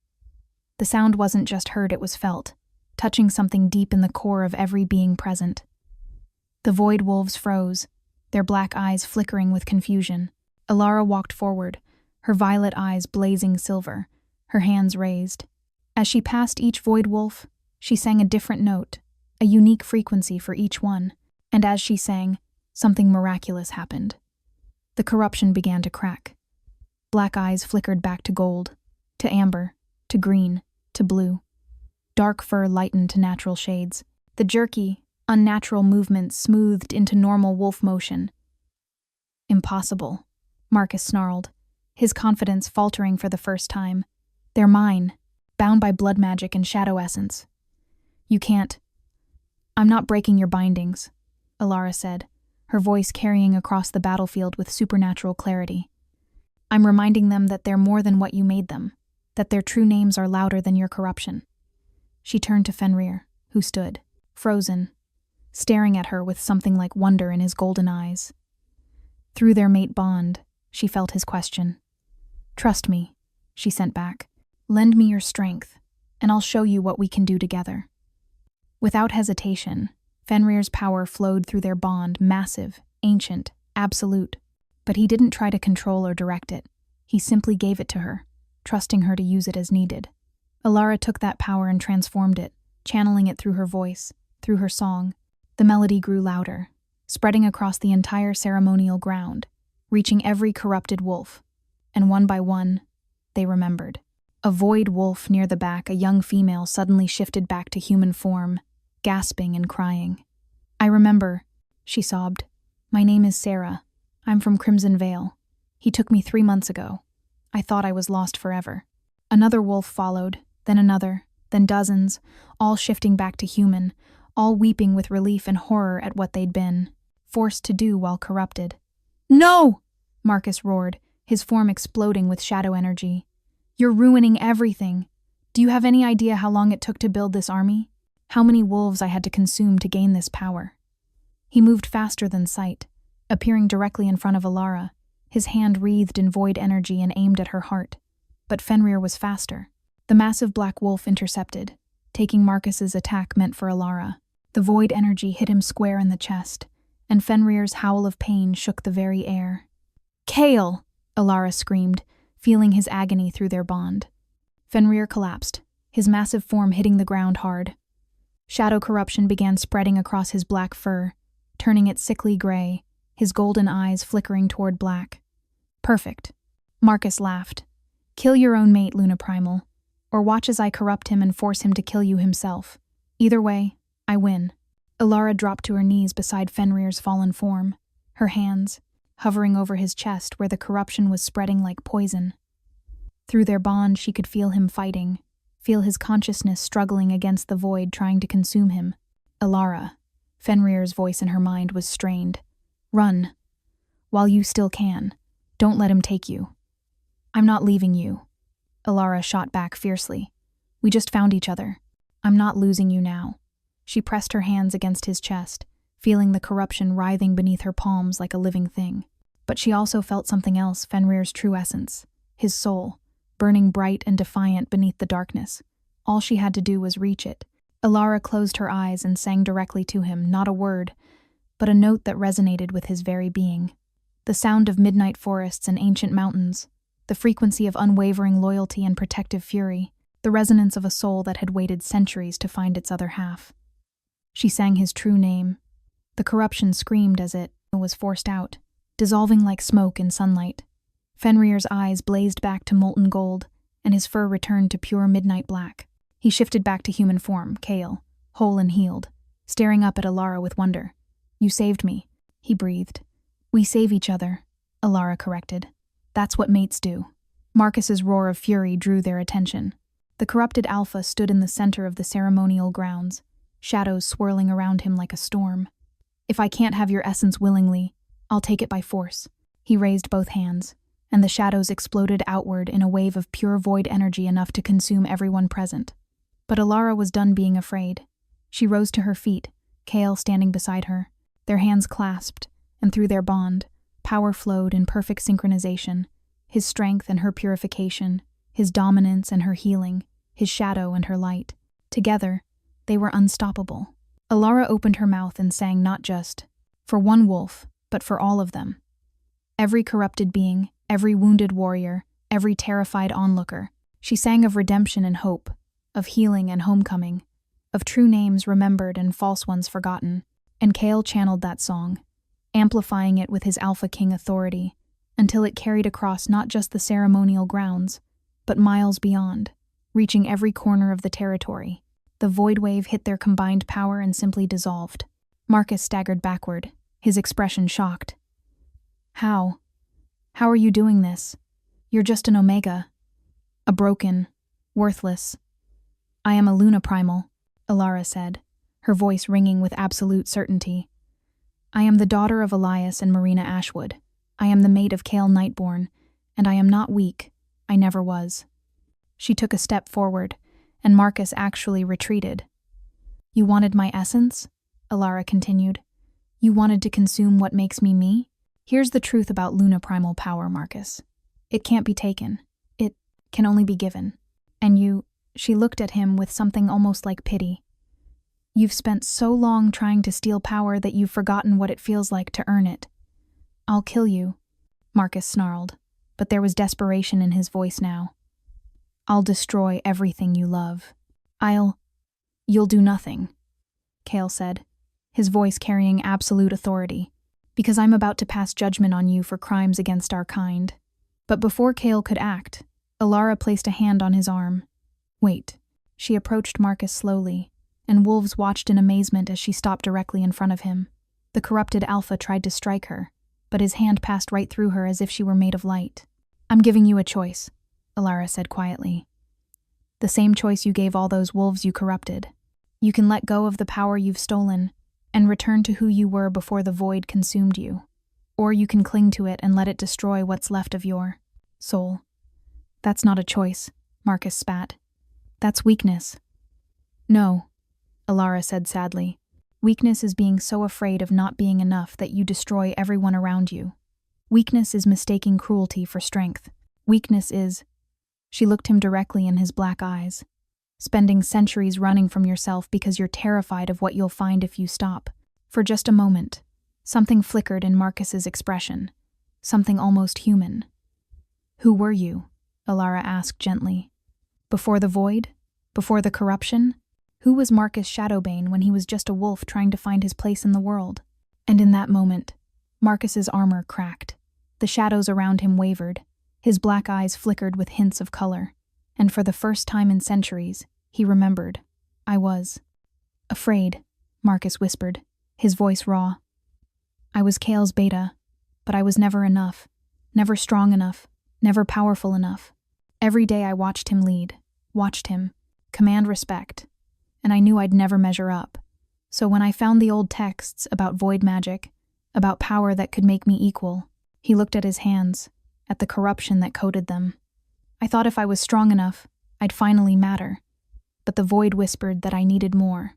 The sound wasn't just heard, it was felt, touching something deep in the core of every being present. The void wolves froze, their black eyes flickering with confusion. Elara walked forward, her violet eyes blazing silver, her hands raised. As she passed each void wolf, she sang a different note, a unique frequency for each one, and as she sang, something miraculous happened. The corruption began to crack. Black eyes flickered back to gold, to amber, to green, to blue. Dark fur lightened to natural shades. The jerky, unnatural movements smoothed into normal wolf motion. "Impossible," Marcus snarled, his confidence faltering for the first time. "They're mine, bound by blood magic and shadow essence." "You can't." "I'm not breaking your bindings," Elara said, her voice carrying across the battlefield with supernatural clarity. "I'm reminding them that they're more than what you made them, that their true names are louder than your corruption." She turned to Fenrir, who stood, frozen, staring at her with something like wonder in his golden eyes. Through their mate bond, she felt his question. "Trust me," she sent back. "Lend me your strength, and I'll show you what we can do together." Without hesitation, Fenrir's power flowed through their bond, massive, ancient, absolute. But he didn't try to control or direct it. He simply gave it to her, trusting her to use it as needed. Elara took that power and transformed it, channeling it through her voice, through her song. The melody grew louder, spreading across the entire ceremonial ground, reaching every corrupted wolf. And one by one, they remembered. A void wolf near the back, a young female suddenly shifted back to human form, gasping and crying. "I remember," she sobbed. "My name is Sarah. I'm from Crimson Vale. He took me 3 months ago. I thought I was lost forever." Another wolf followed, then another, then dozens, all shifting back to human, all weeping with relief and horror at what they'd been forced to do while corrupted. "No!" Marcus roared, his form exploding with shadow energy. "You're ruining everything. Do you have any idea how long it took to build this army? How many wolves I had to consume to gain this power?" He moved faster than sight, appearing directly in front of Elara, his hand wreathed in void energy and aimed at her heart. But Fenrir was faster. The massive black wolf intercepted, taking Marcus's attack meant for Elara. The void energy hit him square in the chest, and Fenrir's howl of pain shook the very air. "Kale!" Elara screamed, feeling his agony through their bond. Fenrir collapsed, his massive form hitting the ground hard. Shadow corruption began spreading across his black fur, turning it sickly gray, his golden eyes flickering toward black. "Perfect." Marcus laughed. "Kill your own mate, Luna Primal, or watch as I corrupt him and force him to kill you himself. Either way, I win." Elara dropped to her knees beside Fenrir's fallen form, her hands, hovering over his chest where the corruption was spreading like poison. Through their bond, she could feel him fighting, feel his consciousness struggling against the void trying to consume him. Elara, Fenrir's voice in her mind was strained. Run. While you still can. Don't let him take you. I'm not leaving you. Elara shot back fiercely. We just found each other. I'm not losing you now. She pressed her hands against his chest, feeling the corruption writhing beneath her palms like a living thing. But she also felt something else, Fenrir's true essence, his soul, burning bright and defiant beneath the darkness. All she had to do was reach it. Elara closed her eyes and sang directly to him, not a word, but a note that resonated with his very being. The sound of midnight forests and ancient mountains, the frequency of unwavering loyalty and protective fury, the resonance of a soul that had waited centuries to find its other half. She sang his true name. The corruption screamed as it was forced out, dissolving like smoke in sunlight. Fenrir's eyes blazed back to molten gold, and his fur returned to pure midnight black. He shifted back to human form, Kale, whole and healed, staring up at Elara with wonder. You saved me, he breathed. We save each other, Elara corrected. That's what mates do. Marcus's roar of fury drew their attention. The corrupted alpha stood in the center of the ceremonial grounds, shadows swirling around him like a storm. If I can't have your essence willingly, I'll take it by force. He raised both hands, and the shadows exploded outward in a wave of pure void energy enough to consume everyone present. But Elara was done being afraid. She rose to her feet, Kale standing beside her, their hands clasped, and through their bond, power flowed in perfect synchronization, his strength and her purification, his dominance and her healing, his shadow and her light. Together, they were unstoppable. Elara opened her mouth and sang not just for one wolf, but for all of them. Every corrupted being, every wounded warrior, every terrified onlooker. She sang of redemption and hope, of healing and homecoming, of true names remembered and false ones forgotten. And Kale channeled that song, amplifying it with his Alpha King authority, until it carried across not just the ceremonial grounds, but miles beyond, reaching every corner of the territory. The void wave hit their combined power and simply dissolved. Marcus staggered backward, his expression shocked. How? How are you doing this? You're just an Omega. A broken, worthless. I am a Luna Primal, Elara said, her voice ringing with absolute certainty. I am the daughter of Elias and Marina Ashwood. I am the mate of Kale Nightborn, and I am not weak. I never was. She took a step forward, and Marcus actually retreated. You wanted my essence? Elara continued. You wanted to consume what makes me me? Here's the truth about Luna Primal power, Marcus. It can't be taken. It can only be given. And she looked at him with something almost like pity. You've spent so long trying to steal power that you've forgotten what it feels like to earn it. I'll kill you, Marcus snarled, but there was desperation in his voice now. I'll destroy everything you love. You'll do nothing, Kale said, his voice carrying absolute authority, because I'm about to pass judgment on you for crimes against our kind. But before Kale could act, Elara placed a hand on his arm. Wait. She approached Marcus slowly, and wolves watched in amazement as she stopped directly in front of him. The corrupted alpha tried to strike her, but his hand passed right through her as if she were made of light. I'm giving you a choice, Elara said quietly. The same choice you gave all those wolves you corrupted. You can let go of the power you've stolen and return to who you were before the void consumed you. Or you can cling to it and let it destroy what's left of your soul. That's not a choice, Marcus spat. That's weakness. No, Elara said sadly. Weakness is being so afraid of not being enough that you destroy everyone around you. Weakness is mistaking cruelty for strength. Weakness is... She looked him directly in his black eyes. Spending centuries running from yourself because you're terrified of what you'll find if you stop. For just a moment, something flickered in Marcus's expression. Something almost human. Who were you? Elara asked gently. Before the void? Before the corruption? Who was Marcus Shadowbane when he was just a wolf trying to find his place in the world? And in that moment, Marcus's armor cracked. The shadows around him wavered. His black eyes flickered with hints of color. And for the first time in centuries, he remembered. I was afraid, Marcus whispered, his voice raw. I was Kale's beta, But I was never enough, never strong enough, never powerful enough. Every day I watched him lead, watched him, command respect, and I knew I'd never measure up. So when I found the old texts about void magic, about power that could make me equal, he looked at his hands, at the corruption that coated them. I thought if I was strong enough, I'd finally matter. But the void whispered that I needed more.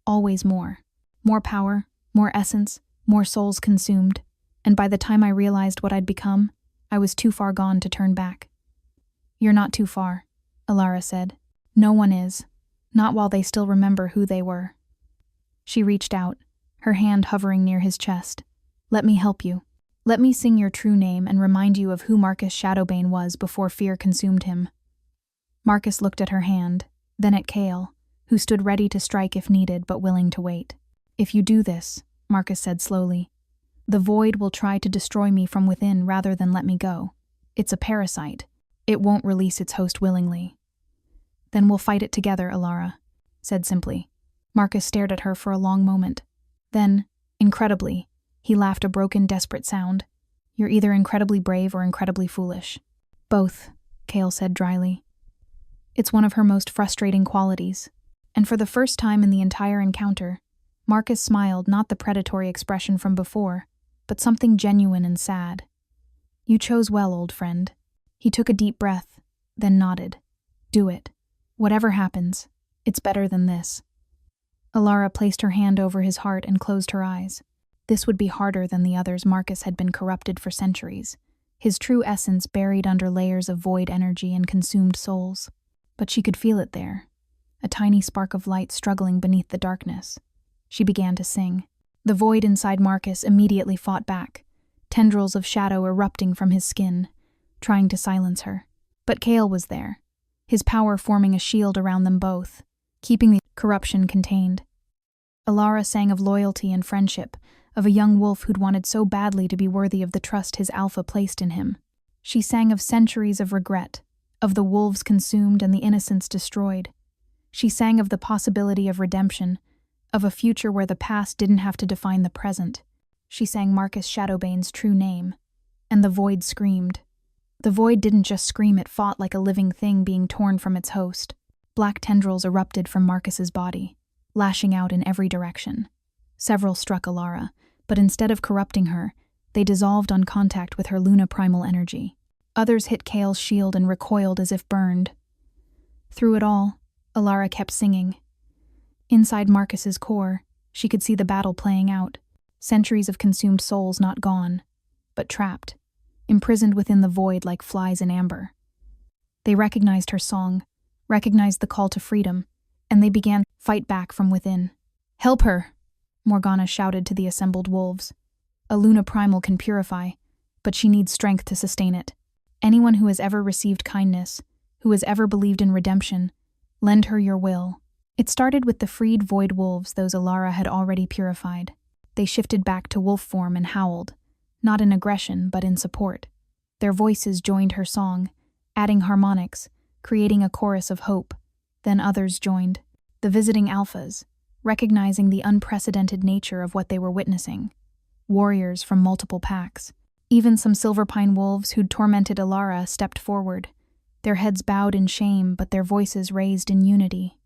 Always more. More power, more essence, more souls consumed. And by the time I realized what I'd become, I was too far gone to turn back. "You're not too far," Elara said. "No one is. Not while they still remember who they were." She reached out, her hand hovering near his chest. "Let me help you. Let me sing your true name and remind you of who Marcus Shadowbane was before fear consumed him." Marcus looked at her hand, then at Kale, who stood ready to strike if needed but willing to wait. "If you do this," Marcus said slowly, "the void will try to destroy me from within rather than let me go. It's a parasite. It won't release its host willingly." "Then we'll fight it together," Elara said simply. Marcus stared at her for a long moment. Then, incredibly, he laughed a broken, desperate sound. "You're either incredibly brave or incredibly foolish." "Both," Kale said dryly. It's one of her most frustrating qualities. And for the first time in the entire encounter, Marcus smiled, not the predatory expression from before, but something genuine and sad. "You chose well, old friend." He took a deep breath, then nodded. "Do it. Whatever happens, it's better than this." Elara placed her hand over his heart and closed her eyes. This would be harder than the others. Marcus had been corrupted for centuries, his true essence buried under layers of void energy and consumed souls. But she could feel it there, a tiny spark of light struggling beneath the darkness. She began to sing. The void inside Marcus immediately fought back, tendrils of shadow erupting from his skin, trying to silence her. But Kale was there, his power forming a shield around them both, keeping the corruption contained. Elara sang of loyalty and friendship, of a young wolf who'd wanted so badly to be worthy of the trust his alpha placed in him. She sang of centuries of regret, of the wolves consumed and the innocents destroyed. She sang of the possibility of redemption, of a future where the past didn't have to define the present. She sang Marcus Shadowbane's true name, and the void screamed. The void didn't just scream, it fought like a living thing being torn from its host. Black tendrils erupted from Marcus's body, lashing out in every direction. Several struck Elara, but instead of corrupting her, they dissolved on contact with her Luna primal energy. Others hit Kale's shield and recoiled as if burned. Through it all, Elara kept singing. Inside Marcus's core, she could see the battle playing out. Centuries of consumed souls not gone, but trapped, imprisoned within the void like flies in amber. They recognized her song, recognized the call to freedom, and they began to fight back from within. "Help her!" Morgana shouted to the assembled wolves. "A Luna primal can purify, but she needs strength to sustain it. Anyone who has ever received kindness, who has ever believed in redemption, lend her your will." It started with the freed void wolves those Elara had already purified. They shifted back to wolf form and howled, not in aggression but in support. Their voices joined her song, adding harmonics, creating a chorus of hope. Then others joined, the visiting alphas, recognizing the unprecedented nature of what they were witnessing. Warriors from multiple packs. Even some Silverpine wolves who'd tormented Elara stepped forward, their heads bowed in shame but their voices raised in unity.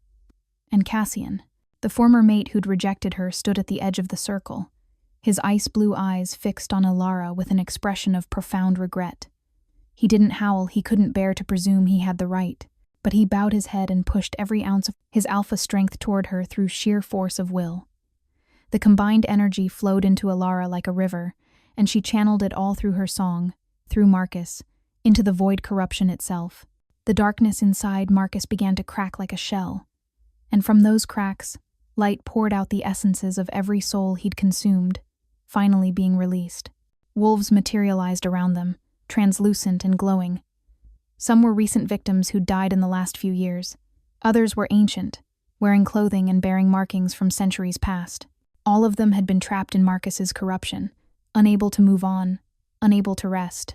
And Cassian, the former mate who'd rejected her, stood at the edge of the circle, his ice-blue eyes fixed on Elara with an expression of profound regret. He didn't howl, he couldn't bear to presume he had the right, but he bowed his head and pushed every ounce of his alpha strength toward her through sheer force of will. The combined energy flowed into Elara like a river, and she channeled it all through her song, through Marcus, into the void corruption itself. The darkness inside Marcus began to crack like a shell, and from those cracks, light poured out the essences of every soul he'd consumed, finally being released. Wolves materialized around them, translucent and glowing. Some were recent victims who'd died in the last few years. Others were ancient, wearing clothing and bearing markings from centuries past. All of them had been trapped in Marcus's corruption, unable to move on, unable to rest.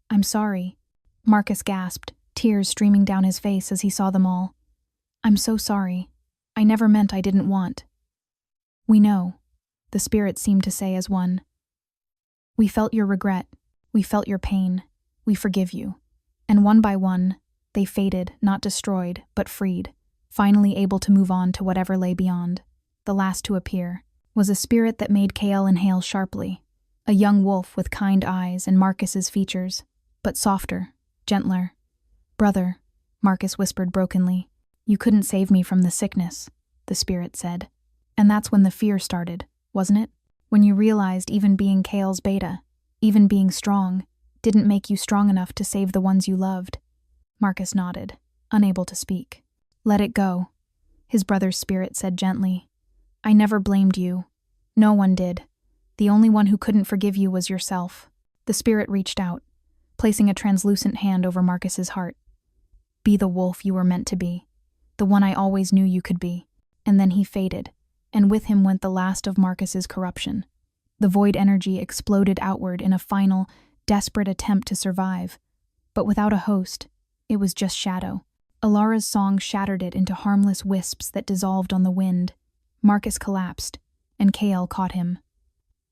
"I'm sorry," Marcus gasped, tears streaming down his face as he saw them all. "I'm so sorry. I never meant I didn't want." "We know," the spirits seemed to say as one. We felt your regret. We felt your pain. We forgive you. And one by one, they faded, not destroyed, but freed, finally able to move on to whatever lay beyond. The last to appear was a spirit that made Kael inhale sharply, a young wolf with kind eyes and Marcus's features, but softer, gentler. "Brother," Marcus whispered brokenly, "you couldn't save me from the sickness," the spirit said. And that's when the fear started, wasn't it? When you realized even being Kael's beta, even being strong, didn't make you strong enough to save the ones you loved. Marcus nodded, unable to speak. "Let it go," his brother's spirit said gently. "I never blamed you. No one did. The only one who couldn't forgive you was yourself." The spirit reached out, placing a translucent hand over Marcus's heart. "Be the wolf you were meant to be, the one I always knew you could be." And then he faded, and with him went the last of Marcus's corruption. The void energy exploded outward in a final, desperate attempt to survive. But without a host, it was just shadow. Elara's song shattered it into harmless wisps that dissolved on the wind. Marcus collapsed, and Kael caught him.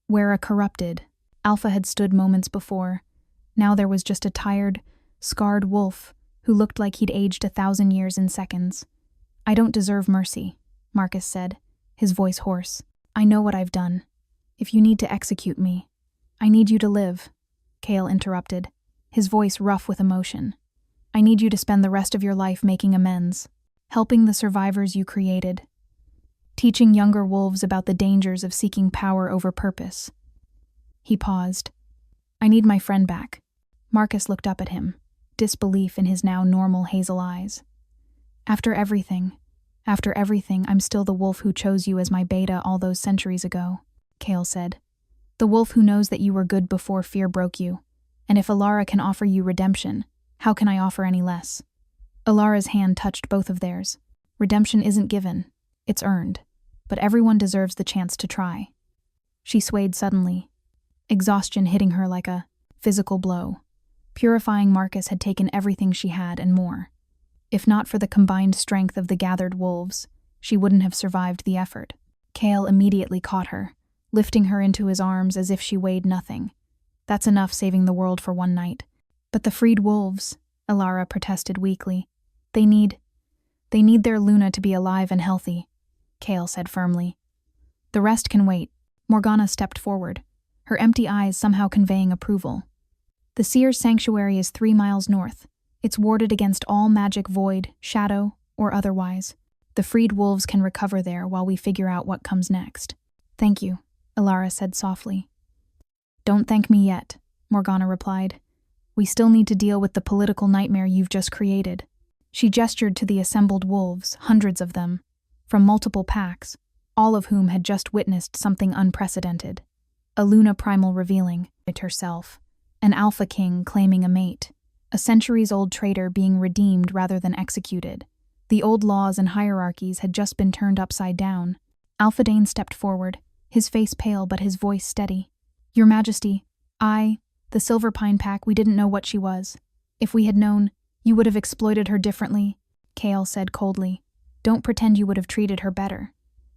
Where a corrupted, Alpha had stood moments before, now there was just a tired, scarred wolf who looked like he'd aged 1,000 years in seconds. "I don't deserve mercy," Marcus said, his voice hoarse. "I know what I've done. If you need to execute me, I need you to live," Kael interrupted, his voice rough with emotion. "I need you to spend the rest of your life making amends, helping the survivors you created, teaching younger wolves about the dangers of seeking power over purpose." He paused. "I need my friend back." Marcus looked up at him, disbelief in his now normal hazel eyes. After everything, I'm still the wolf who chose you as my beta all those centuries ago," Kael said. "The wolf who knows that you were good before fear broke you, and if Elara can offer you redemption, how can I offer any less?" Elara's hand touched both of theirs. "Redemption isn't given, it's earned, but everyone deserves the chance to try." She swayed suddenly, exhaustion hitting her like a physical blow. Purifying Marcus had taken everything she had and more. If not for the combined strength of the gathered wolves, she wouldn't have survived the effort. Kael immediately caught her, lifting her into his arms as if she weighed nothing. "That's enough saving the world for one night." "But the freed wolves," Elara protested weakly. They need their Luna to be alive and healthy," Kael said firmly. "The rest can wait." Morgana stepped forward, her empty eyes somehow conveying approval. "The Seer's Sanctuary is 3 miles north. It's warded against all magic void, shadow, or otherwise. The freed wolves can recover there while we figure out what comes next." "Thank you," Elara said softly. "Don't thank me yet," Morgana replied. "We still need to deal with the political nightmare you've just created." She gestured to the assembled wolves, hundreds of them, from multiple packs, all of whom had just witnessed something unprecedented. A Luna primal revealing it herself, an Alpha King claiming a mate, a centuries-old traitor being redeemed rather than executed. The old laws and hierarchies had just been turned upside down. Alpha Dane stepped forward, his face pale but his voice steady. "Your Majesty, the Silverpine Pack, we didn't know what she was. If we had known, you would have exploited her differently," Kael said coldly. "Don't pretend you would have treated her better.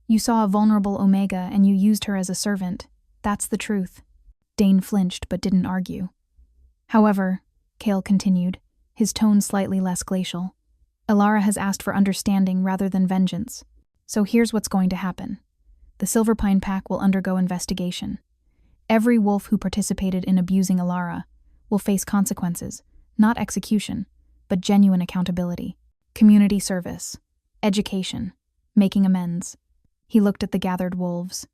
You saw a vulnerable Omega and you used her as a servant. That's the truth." Dane flinched but didn't argue. "However," Kael continued, his tone slightly less glacial, "Elara has asked for understanding rather than vengeance. So here's what's going to happen. The Silverpine Pack will undergo investigation. Every wolf who participated in abusing Elara will face consequences, not execution, but genuine accountability. Community service, education, making amends." He looked at the gathered wolves.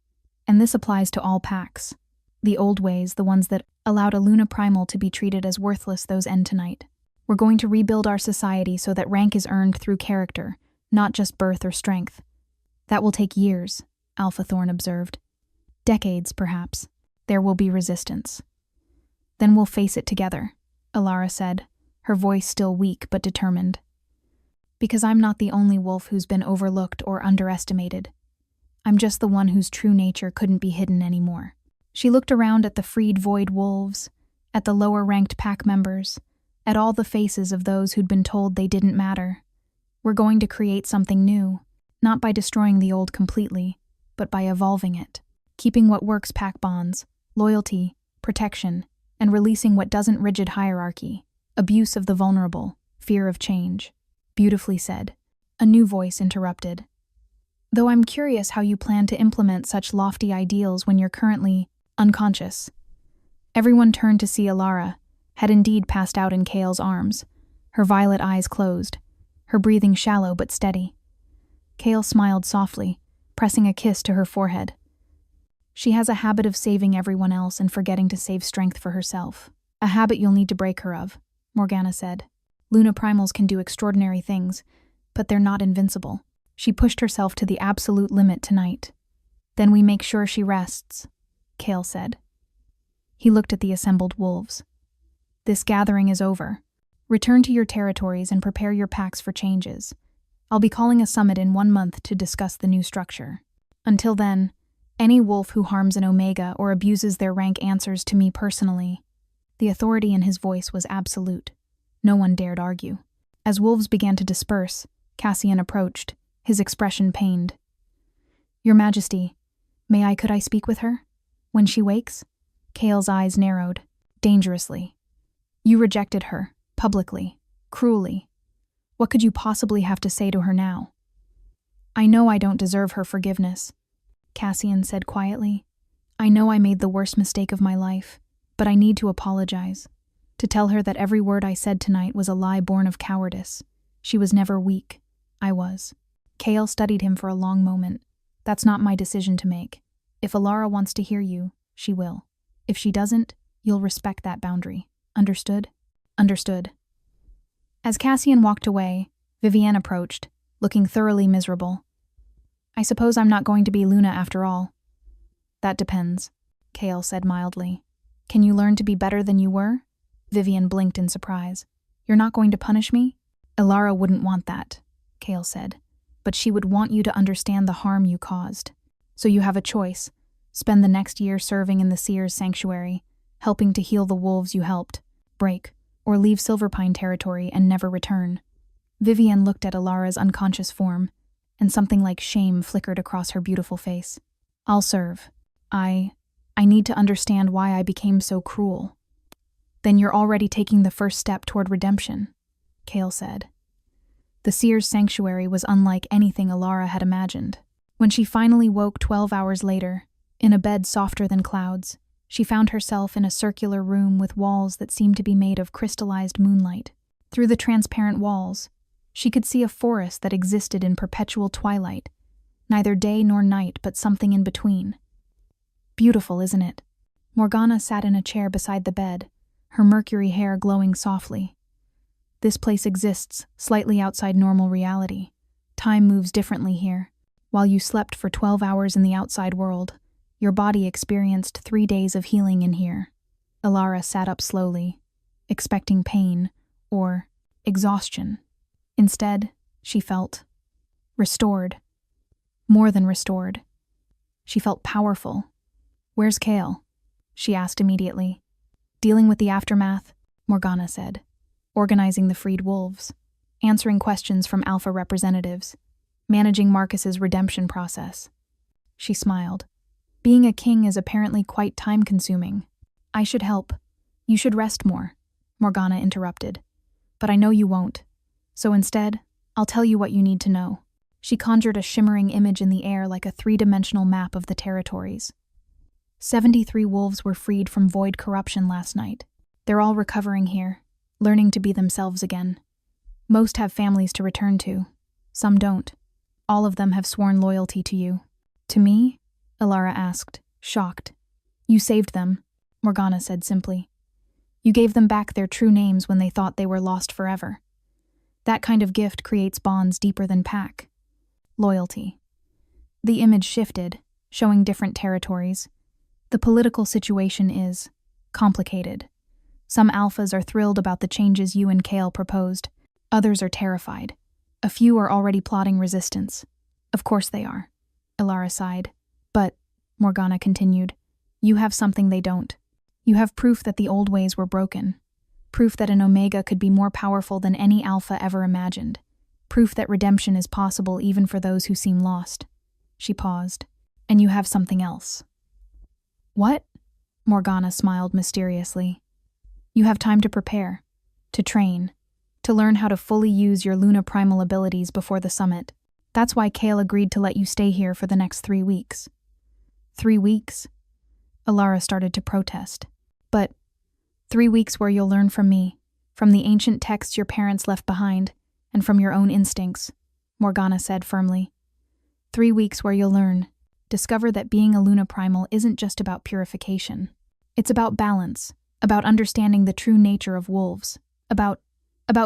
"And this applies to all packs. The old ways, the ones that allowed a Luna Primal to be treated as worthless, those end tonight. We're going to rebuild our society so that rank is earned through character, not just birth or strength. That will take years," Alpha Thorn observed. "Decades, perhaps. There will be resistance." "Then we'll face it together," Elara said, her voice still weak but determined. "Because I'm not the only wolf who's been overlooked or underestimated. I'm just the one whose true nature couldn't be hidden anymore." She looked around at the freed void wolves, at the lower-ranked pack members, at all the faces of those who'd been told they didn't matter. "We're going to create something new, not by destroying the old completely, but by evolving it, keeping what works: pack bonds, loyalty, protection, and releasing what doesn't rigid hierarchy, abuse of the vulnerable, fear of change. Beautifully said. A new voice interrupted. Though I'm curious how you plan to implement such lofty ideals when you're currently unconscious. Everyone turned to see Elara, had indeed passed out in Kale's arms, her violet eyes closed, her breathing shallow but steady. Kale smiled softly, pressing a kiss to her forehead. She has a habit of saving everyone else and forgetting to save strength for herself. A habit you'll need to break her of, Morgana said. Luna primals can do extraordinary things, but they're not invincible. She pushed herself to the absolute limit tonight. Then we make sure she rests, Kale said. He looked at the assembled wolves. This gathering is over. Return to your territories and prepare your packs for changes. I'll be calling a summit in 1 month to discuss the new structure. Until then, any wolf who harms an Omega or abuses their rank answers to me personally. The authority in his voice was absolute. No one dared argue. As wolves began to disperse, Cassian approached, his expression pained. Your Majesty, could I speak with her? When she wakes? Kale's eyes narrowed, dangerously. You rejected her, publicly, cruelly. What could you possibly have to say to her now? I know I don't deserve her forgiveness, Cassian said quietly. I know I made the worst mistake of my life, but I need to apologize. To tell her that every word I said tonight was a lie born of cowardice. She was never weak. I was. Kale studied him for a long moment. That's not my decision to make. If Elara wants to hear you, she will. If she doesn't, you'll respect that boundary. Understood? Understood. As Cassian walked away, Vivienne approached, looking thoroughly miserable. I suppose I'm not going to be Luna after all. That depends, Kale said mildly. Can you learn to be better than you were? Vivienne blinked in surprise. You're not going to punish me? Elara wouldn't want that, Kale said. But she would want you to understand the harm you caused. So you have a choice. Spend the next year serving in the Seer's sanctuary, helping to heal the wolves you helped, break, or leave Silverpine territory and never return. Vivienne looked at Elara's unconscious form, and something like shame flickered across her beautiful face. I'll serve. I need to understand why I became so cruel. Then you're already taking the first step toward redemption, Kale said. The Seer's sanctuary was unlike anything Elara had imagined. When she finally woke 12 hours later, in a bed softer than clouds, she found herself in a circular room with walls that seemed to be made of crystallized moonlight. Through the transparent walls, she could see a forest that existed in perpetual twilight, neither day nor night but something in between. Beautiful, isn't it? Morgana sat in a chair beside the bed, her mercury hair glowing softly. This place exists slightly outside normal reality. Time moves differently here. While you slept for 12 hours in the outside world, your body experienced 3 days of healing in here. Elara sat up slowly, expecting pain or exhaustion. Instead, she felt restored. More than restored. She felt powerful. Where's Kale? She asked immediately. Dealing with the aftermath, Morgana said. Organizing the freed wolves. Answering questions from alpha representatives. Managing Marcus's redemption process. She smiled. Being a king is apparently quite time-consuming. I should help. You should rest more, Morgana interrupted. But I know you won't. So instead, I'll tell you what you need to know. She conjured a shimmering image in the air like a 3-dimensional map of the territories. 73 wolves were freed from void corruption last night. They're all recovering here, learning to be themselves again. Most have families to return to. Some don't. All of them have sworn loyalty to you. To me? Elara asked, shocked. You saved them, Morgana said simply. You gave them back their true names when they thought they were lost forever. That kind of gift creates bonds deeper than pack. Loyalty. The image shifted, showing different territories. The political situation is complicated. Some alphas are thrilled about the changes you and Kale proposed. Others are terrified. A few are already plotting resistance. Of course they are. Elara sighed. But, Morgana continued, you have something they don't. You have proof that the old ways were broken. Proof that an Omega could be more powerful than any Alpha ever imagined. Proof that redemption is possible even for those who seem lost. She paused. And you have something else. What? Morgana smiled mysteriously. You have time to prepare, to train, to learn how to fully use your Luna primal abilities before the summit. That's why Kale agreed to let you stay here for the next 3 weeks. 3 weeks? Elara started to protest. But 3 weeks where you'll learn from me, from the ancient texts your parents left behind, and from your own instincts, Morgana said firmly. 3 weeks where you'll learn, discover that being a Luna primal isn't just about purification. It's about balance, about understanding the true nature of wolves, about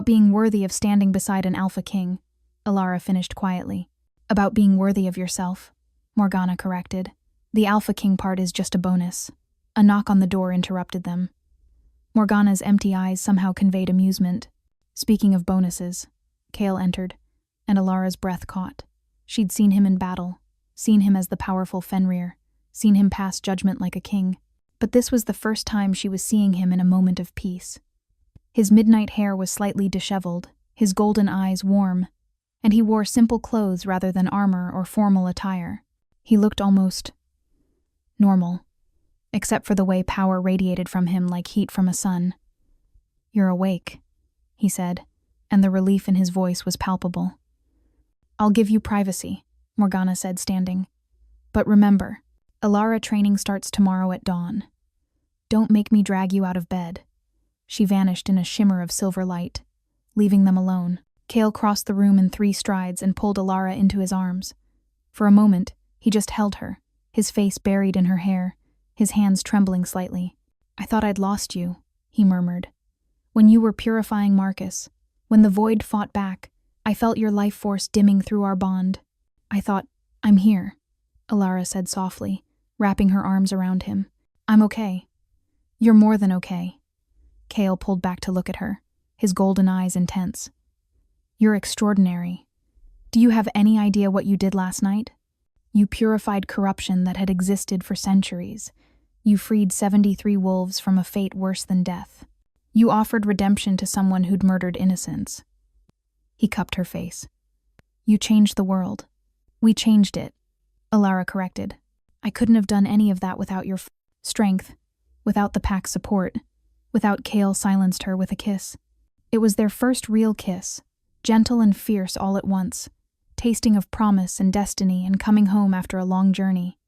being worthy of standing beside an alpha king, Elara finished quietly. About being worthy of yourself, Morgana corrected. The alpha king part is just a bonus. A knock on the door interrupted them. Morgana's empty eyes somehow conveyed amusement. Speaking of bonuses, Kale entered, and Elara's breath caught. She'd seen him in battle, seen him as the powerful Fenrir, seen him pass judgment like a king. But this was the first time she was seeing him in a moment of peace. His midnight hair was slightly disheveled, his golden eyes warm, and he wore simple clothes rather than armor or formal attire. He looked almost normal, except for the way power radiated from him like heat from a sun. You're awake, he said, and the relief in his voice was palpable. I'll give you privacy, Morgana said, standing. But remember, Elara training starts tomorrow at dawn. Don't make me drag you out of bed. She vanished in a shimmer of silver light, leaving them alone. Kale crossed the room in 3 strides and pulled Elara into his arms. For a moment, he just held her, his face buried in her hair, his hands trembling slightly. I thought I'd lost you, he murmured. When you were purifying Marcus, when the void fought back, I felt your life force dimming through our bond. I thought, I'm here, Elara said softly, wrapping her arms around him. I'm okay. You're more than okay. Kale pulled back to look at her, his golden eyes intense. You're extraordinary. Do you have any idea what you did last night? You purified corruption that had existed for centuries. You freed 73 wolves from a fate worse than death. You offered redemption to someone who'd murdered innocents. He cupped her face. You changed the world. We changed it, Elara corrected. I couldn't have done any of that without your strength, without the pack's support, without Kale silenced her with a kiss. It was their first real kiss, gentle and fierce all at once, tasting of promise and destiny and coming home after a long journey.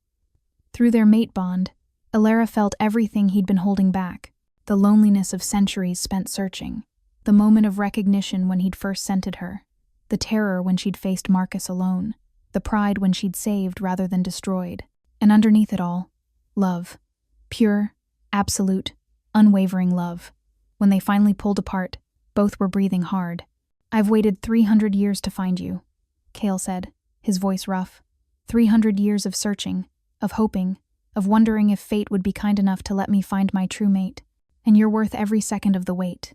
Through their mate bond, Elara felt everything he'd been holding back, the loneliness of centuries spent searching, the moment of recognition when he'd first scented her, the terror when she'd faced Marcus alone, the pride when she'd saved rather than destroyed, and underneath it all, love. Pure, absolute, unwavering love. When they finally pulled apart, both were breathing hard. I've waited 300 years to find you, Kale said, his voice rough. 300 years of searching, of hoping, of wondering if fate would be kind enough to let me find my true mate. And you're worth every second of the wait.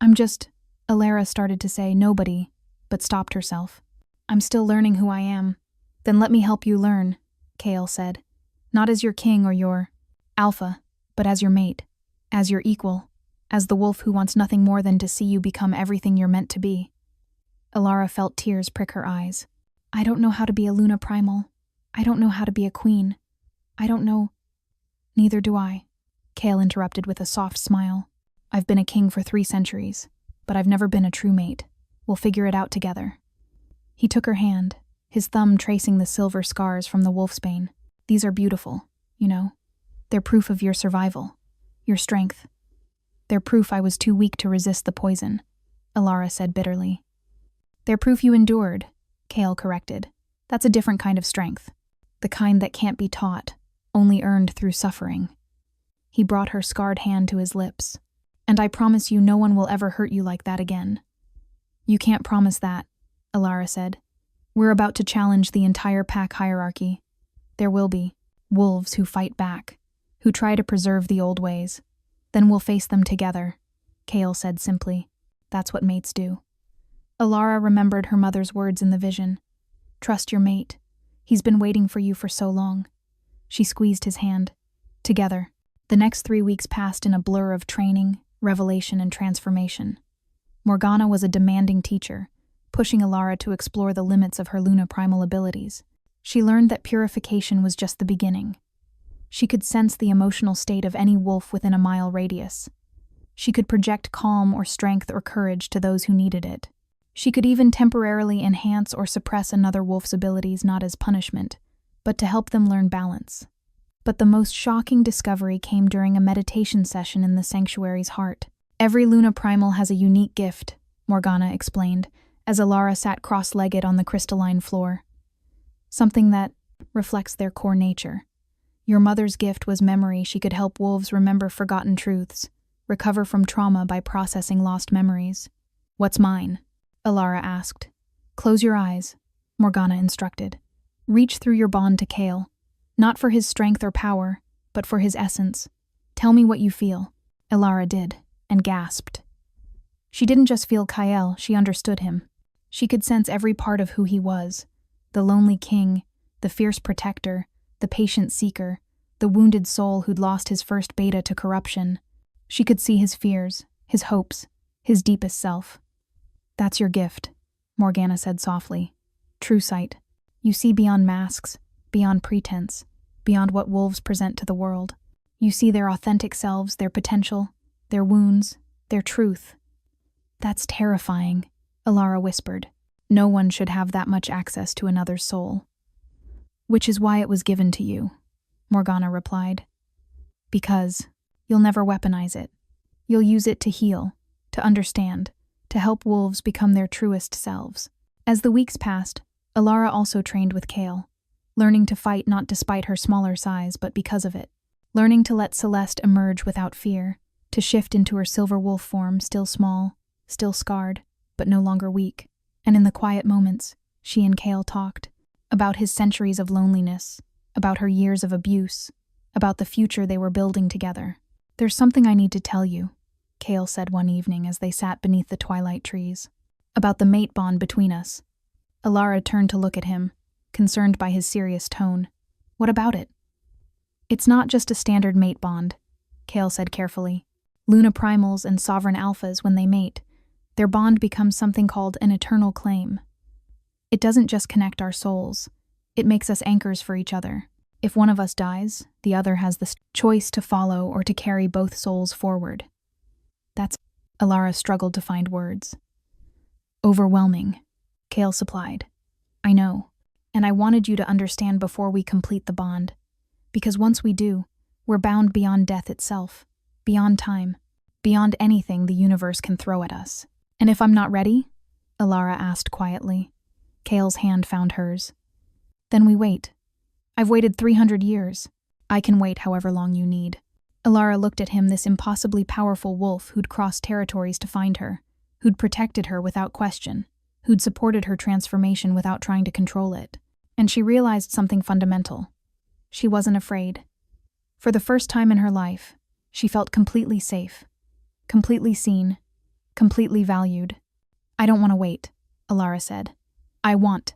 Elara started to say nobody, but stopped herself. I'm still learning who I am. Then let me help you learn, Kale said. Not as your king or your alpha, but as your mate, as your equal, as the wolf who wants nothing more than to see you become everything you're meant to be. Elara felt tears prick her eyes. I don't know how to be a Luna primal. I don't know how to be a queen. I don't know. Neither do I, Kale interrupted with a soft smile. I've been a king for 3 centuries, but I've never been a true mate. We'll figure it out together. He took her hand, his thumb tracing the silver scars from the Wolfsbane. These are beautiful, you know. They're proof of your survival, your strength. They're proof I was too weak to resist the poison, Elara said bitterly. They're proof you endured, Kale corrected. That's a different kind of strength. The kind that can't be taught, only earned through suffering. He brought her scarred hand to his lips. And I promise you no one will ever hurt you like that again. You can't promise that, Elara said. We're about to challenge the entire pack hierarchy. There will be wolves who fight back, who try to preserve the old ways. Then we'll face them together, Kale said simply. That's what mates do. Elara remembered her mother's words in the vision. Trust your mate. He's been waiting for you for so long. She squeezed his hand. Together. The next 3 weeks passed in a blur of training, revelation, and transformation. Morgana was a demanding teacher, pushing Elara to explore the limits of her Luna primal abilities. She learned that purification was just the beginning. She could sense the emotional state of any wolf within a mile radius. She could project calm or strength or courage to those who needed it. She could even temporarily enhance or suppress another wolf's abilities not as punishment, but to help them learn balance. But the most shocking discovery came during a meditation session in the sanctuary's heart. Every Luna Primal has a unique gift, Morgana explained, as Elara sat cross-legged on the crystalline floor. Something that reflects their core nature. Your mother's gift was memory. She could help wolves remember forgotten truths, recover from trauma by processing lost memories. What's mine? Elara asked. Close your eyes, Morgana instructed. Reach through your bond to Kale, not for his strength or power, but for his essence. Tell me what you feel. Elara did, and gasped. She didn't just feel Kyle, she understood him. She could sense every part of who he was. The lonely king, the fierce protector, the patient seeker, the wounded soul who'd lost his first beta to corruption. She could see his fears, his hopes, his deepest self. That's your gift, Morgana said softly. True sight. You see beyond masks, beyond pretense, beyond what wolves present to the world. You see their authentic selves, their potential, their wounds, their truth. That's terrifying, Elara whispered. No one should have that much access to another's soul. Which is why it was given to you, Morgana replied. Because you'll never weaponize it. You'll use it to heal, to understand, to help wolves become their truest selves. As the weeks passed, Elara also trained with Kale, learning to fight not despite her smaller size but because of it, learning to let Celeste emerge without fear, to shift into her silver wolf form, still small, still scarred, but no longer weak. And in the quiet moments, she and Kale talked about his centuries of loneliness, about her years of abuse, about the future they were building together. There's something I need to tell you, Kale said one evening as they sat beneath the twilight trees. About the mate bond between us. Elara turned to look at him, concerned by his serious tone. What about it? It's not just a standard mate bond, Kale said carefully. Luna Primals and Sovereign Alphas, when they mate, their bond becomes something called an eternal claim. It doesn't just connect our souls. It makes us anchors for each other. If one of us dies, the other has the choice to follow or to carry both souls forward. That's... Elara struggled to find words. Overwhelming, Kale supplied. I know, and I wanted you to understand before we complete the bond. Because once we do, we're bound beyond death itself, beyond time, beyond anything the universe can throw at us. And if I'm not ready? Elara asked quietly. Kale's hand found hers. Then we wait. I've waited 300 years. I can wait however long you need. Elara looked at him, this impossibly powerful wolf who'd crossed territories to find her, who'd protected her without question, who'd supported her transformation without trying to control it. And she realized something fundamental. She wasn't afraid. For the first time in her life, she felt completely safe, completely seen, completely valued. I don't want to wait, Elara said. I want.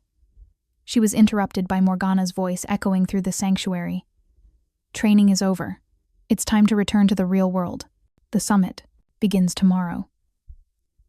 She was interrupted by Morgana's voice echoing through the sanctuary. Training is over. It's time to return to the real world. The summit begins tomorrow.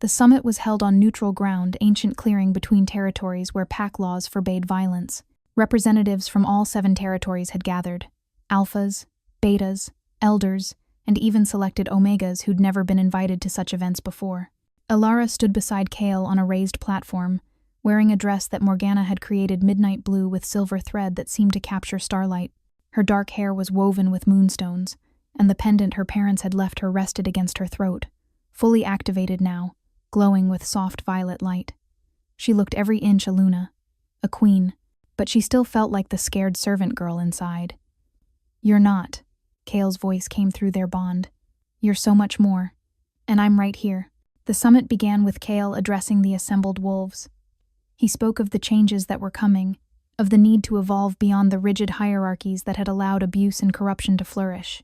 The summit was held on neutral ground, ancient clearing between territories where pack laws forbade violence. Representatives from all 7 territories had gathered. Alphas, betas, elders, and even selected omegas who'd never been invited to such events before. Elara stood beside Kale on a raised platform, wearing a dress that Morgana had created midnight blue with silver thread that seemed to capture starlight. Her dark hair was woven with moonstones, and the pendant her parents had left her rested against her throat, fully activated now, glowing with soft violet light. She looked every inch a Luna, a queen, but she still felt like the scared servant girl inside. You're not, Kale's voice came through their bond. You're so much more. And I'm right here. The summit began with Kale addressing the assembled wolves. He spoke of the changes that were coming, of the need to evolve beyond the rigid hierarchies that had allowed abuse and corruption to flourish.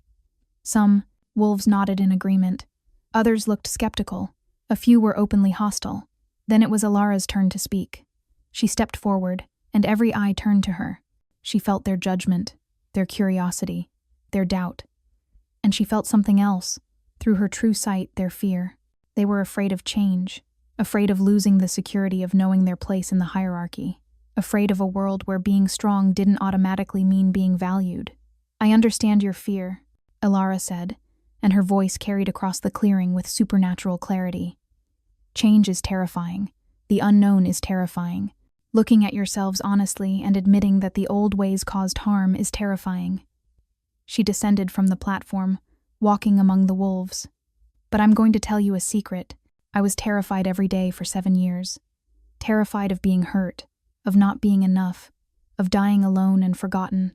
Some wolves nodded in agreement. Others looked skeptical. A few were openly hostile. Then it was Elara's turn to speak. She stepped forward, and every eye turned to her. She felt their judgment, their curiosity, their doubt. And she felt something else, through her true sight, their fear. They were afraid of change, afraid of losing the security of knowing their place in the hierarchy, afraid of a world where being strong didn't automatically mean being valued. I understand your fear, Elara said, and her voice carried across the clearing with supernatural clarity. Change is terrifying. The unknown is terrifying. Looking at yourselves honestly and admitting that the old ways caused harm is terrifying. She descended from the platform, walking among the wolves. But I'm going to tell you a secret. I was terrified every day for 7 years. Terrified of being hurt, of not being enough, of dying alone and forgotten.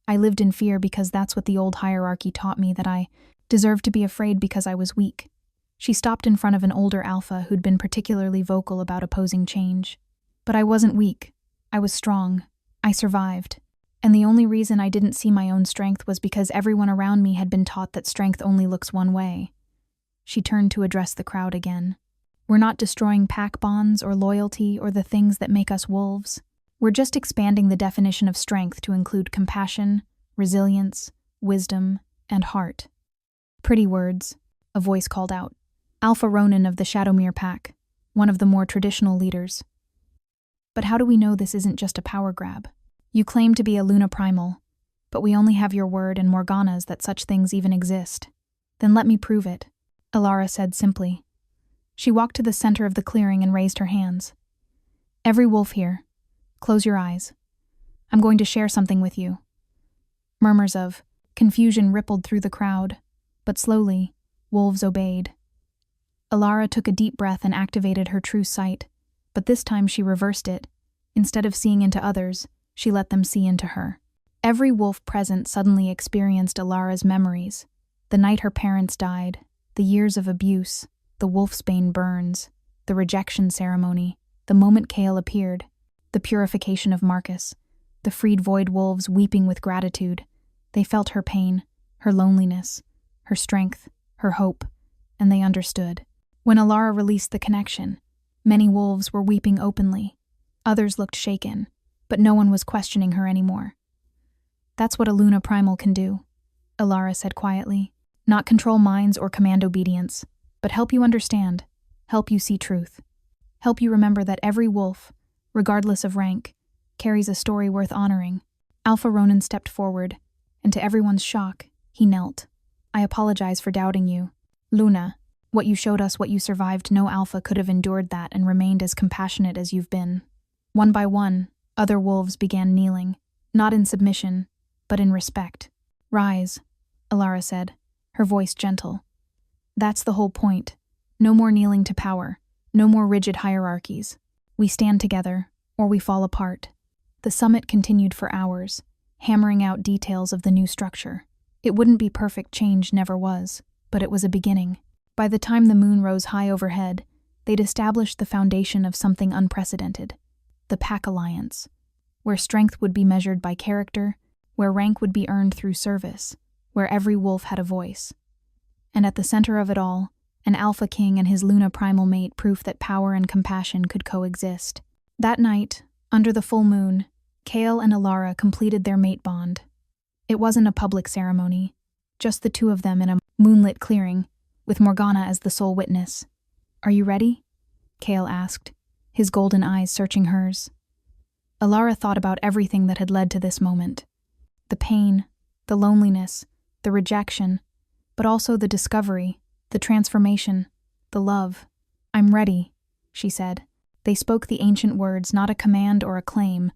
I lived in fear because that's what the old hierarchy taught me, that I deserved to be afraid because I was weak. She stopped in front of an older alpha who'd been particularly vocal about opposing change. But I wasn't weak. I was strong. I survived. And the only reason I didn't see my own strength was because everyone around me had been taught that strength only looks one way. She turned to address the crowd again. We're not destroying pack bonds or loyalty or the things that make us wolves. We're just expanding the definition of strength to include compassion, resilience, wisdom, and heart. Pretty words, a voice called out. Alpha Ronin of the Shadowmere Pack, one of the more traditional leaders. But how do we know this isn't just a power grab? You claim to be a Luna Primal, but we only have your word and Morgana's that such things even exist. Then let me prove it, Elara said simply. She walked to the center of the clearing and raised her hands. Every wolf here, close your eyes. I'm going to share something with you. Murmurs of confusion rippled through the crowd, but slowly, wolves obeyed. Elara took a deep breath and activated her true sight, but this time she reversed it. Instead of seeing into others, she let them see into her. Every wolf present suddenly experienced Elara's memories. The night her parents died, the years of abuse, the Wolfsbane burns, the rejection ceremony, the moment Kale appeared, the purification of Marcus, the freed void wolves weeping with gratitude. They felt her pain, her loneliness, her strength, her hope, and they understood. When Elara released the connection, many wolves were weeping openly. Others looked shaken, but no one was questioning her anymore. That's what a Luna Primal can do, Elara said quietly. Not control minds or command obedience, but help you understand, help you see truth. Help you remember that every wolf, regardless of rank, carries a story worth honoring. Alpha Ronin stepped forward, and to everyone's shock, he knelt. I apologize for doubting you. Luna, what you showed us, what you survived, no alpha could have endured that and remained as compassionate as you've been. One by one, other wolves began kneeling, not in submission, but in respect. Rise, Elara said, her voice gentle. That's the whole point. No more kneeling to power, no more rigid hierarchies. We stand together, or we fall apart. The summit continued for hours, hammering out details of the new structure. It wouldn't be perfect, change never was, but it was a beginning. By the time the moon rose high overhead, they'd established the foundation of something unprecedented. The Pack Alliance, where strength would be measured by character, where rank would be earned through service, where every wolf had a voice. And at the center of it all, an Alpha King and his Luna Primal mate, proof that power and compassion could coexist. That night, under the full moon, Kale and Elara completed their mate bond. It wasn't a public ceremony, just the two of them in a moonlit clearing, with Morgana as the sole witness. Are you ready? Kale asked, his golden eyes searching hers. Elara thought about everything that had led to this moment. The pain, the loneliness, the rejection, but also the discovery, the transformation, the love. I'm ready, she said. They spoke the ancient words, not a command or a claim,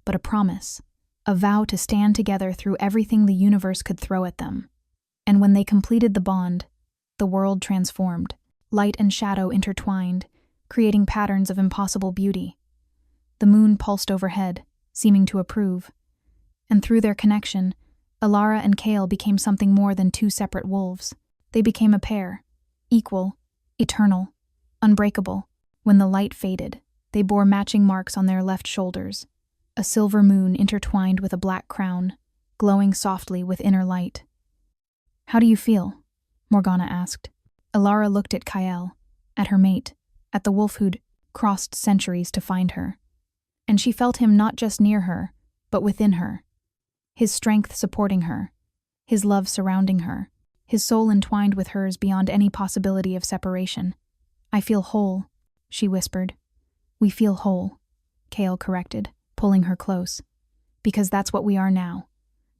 but a promise, a vow to stand together through everything the universe could throw at them. And when they completed the bond, the world transformed. Light and shadow intertwined, creating patterns of impossible beauty. The moon pulsed overhead, seeming to approve. And through their connection, Elara and Kale became something more than two separate wolves. They became a pair, equal, eternal, unbreakable. When the light faded, they bore matching marks on their left shoulders, a silver moon intertwined with a black crown, glowing softly with inner light. How do you feel? Morgana asked. Elara looked at Kyle, at her mate, at the wolf who'd crossed centuries to find her. And she felt him not just near her, but within her. His strength supporting her, his love surrounding her, his soul entwined with hers beyond any possibility of separation. I feel whole, she whispered. We feel whole, Kale corrected, pulling her close. Because that's what we are now.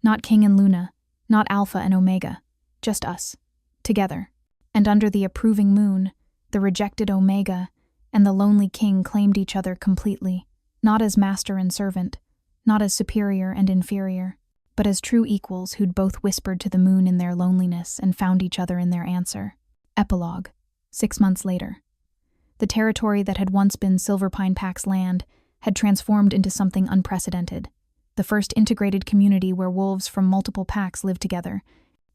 Not King and Luna, not Alpha and Omega, just us, together. And under the approving moon, the rejected Omega and the lonely King claimed each other completely, not as master and servant, not as superior and inferior, but as true equals who'd both whispered to the moon in their loneliness and found each other in their answer. Epilogue. 6 months later. The territory that had once been Silverpine Pack's land had transformed into something unprecedented. The first integrated community where wolves from multiple packs lived together,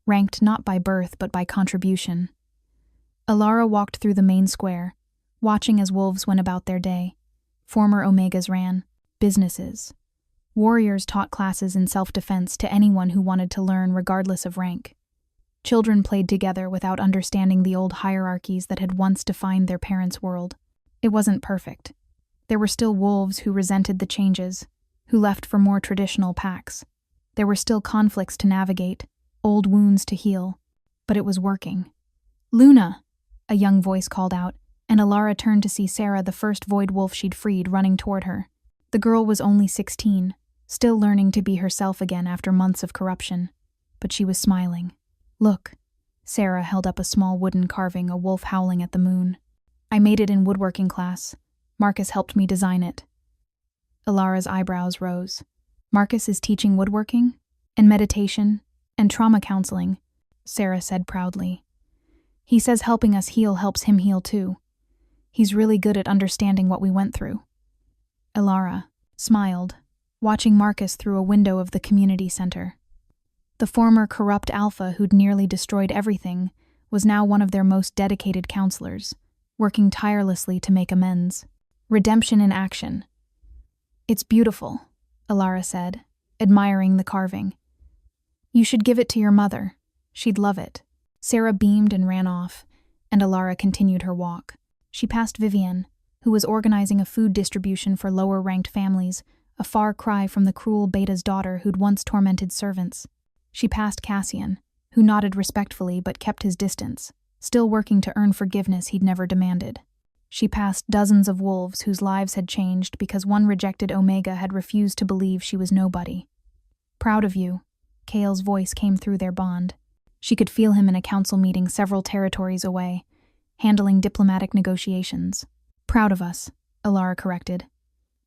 ranked not by birth but by contribution. Elara walked through the main square, watching as wolves went about their day. Former Omegas ran businesses. Warriors taught classes in self-defense to anyone who wanted to learn regardless of rank. Children played together without understanding the old hierarchies that had once defined their parents' world. It wasn't perfect. There were still wolves who resented the changes, who left for more traditional packs. There were still conflicts to navigate, old wounds to heal, but it was working. "Luna!" a young voice called out, and Elara turned to see Sarah, the first void wolf she'd freed, running toward her. The girl was only 16, still learning to be herself again after months of corruption, but she was smiling. "Look." Sarah held up a small wooden carving, a wolf howling at the moon. "I made it in woodworking class. Marcus helped me design it." Elara's eyebrows rose. "Marcus is teaching woodworking? And meditation? And trauma counseling?" Sarah said proudly. "He says helping us heal helps him heal too. He's really good at understanding what we went through." Elara smiled, watching Marcus through a window of the community center. The former corrupt alpha who'd nearly destroyed everything was now one of their most dedicated counselors, working tirelessly to make amends. Redemption in action. "It's beautiful," Elara said, admiring the carving. "You should give it to your mother. She'd love it." Sarah beamed and ran off, and Elara continued her walk. She passed Vivienne, who was organizing a food distribution for lower-ranked families, a far cry from the cruel Beta's daughter who'd once tormented servants. She passed Cassian, who nodded respectfully but kept his distance, still working to earn forgiveness he'd never demanded. She passed dozens of wolves whose lives had changed because one rejected Omega had refused to believe she was nobody. "Proud of you," Kale's voice came through their bond. She could feel him in a council meeting several territories away, handling diplomatic negotiations. "Proud of us," Elara corrected.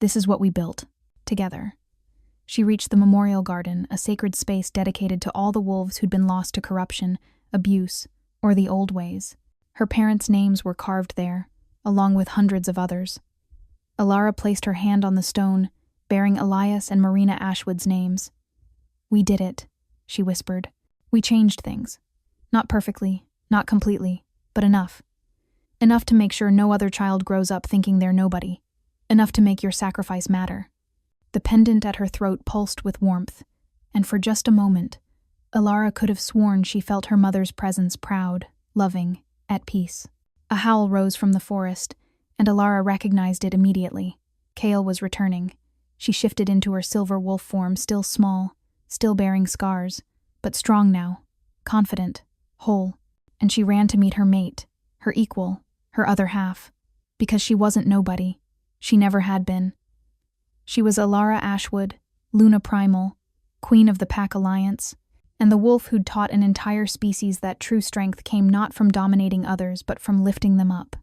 "This is what we built, together." She reached the memorial garden, a sacred space dedicated to all the wolves who'd been lost to corruption, abuse, or the old ways. Her parents' names were carved there, along with hundreds of others. Elara placed her hand on the stone, bearing Elias and Marina Ashwood's names. "We did it," she whispered. "We changed things. Not perfectly, not completely, but enough. Enough to make sure no other child grows up thinking they're nobody. Enough to make your sacrifice matter." The pendant at her throat pulsed with warmth, and for just a moment, Elara could have sworn she felt her mother's presence, proud, loving, at peace. A howl rose from the forest, and Elara recognized it immediately. Kale was returning. She shifted into her silver wolf form, still small, still bearing scars, but strong now, confident, whole, and she ran to meet her mate, her equal, her other half, because she wasn't nobody. She never had been. She was Elara Ashwood, Luna Primal, Queen of the Pack Alliance, and the wolf who'd taught an entire species that true strength came not from dominating others but from lifting them up.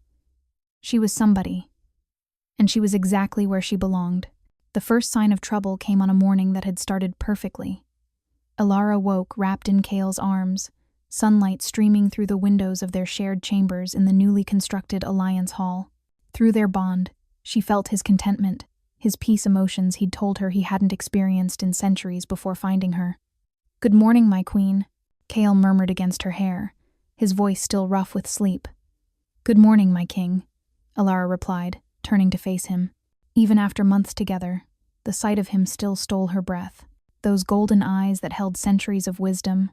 She was somebody, and she was exactly where she belonged. The first sign of trouble came on a morning that had started perfectly. Elara woke wrapped in Kale's arms, sunlight streaming through the windows of their shared chambers in the newly constructed Alliance Hall. Through their bond, she felt his contentment, his peace emotions he'd told her he hadn't experienced in centuries before finding her. "Good morning, my queen," Kale murmured against her hair, his voice still rough with sleep. "Good morning, my king," Elara replied, turning to face him. Even after months together, the sight of him still stole her breath. Those golden eyes that held centuries of wisdom,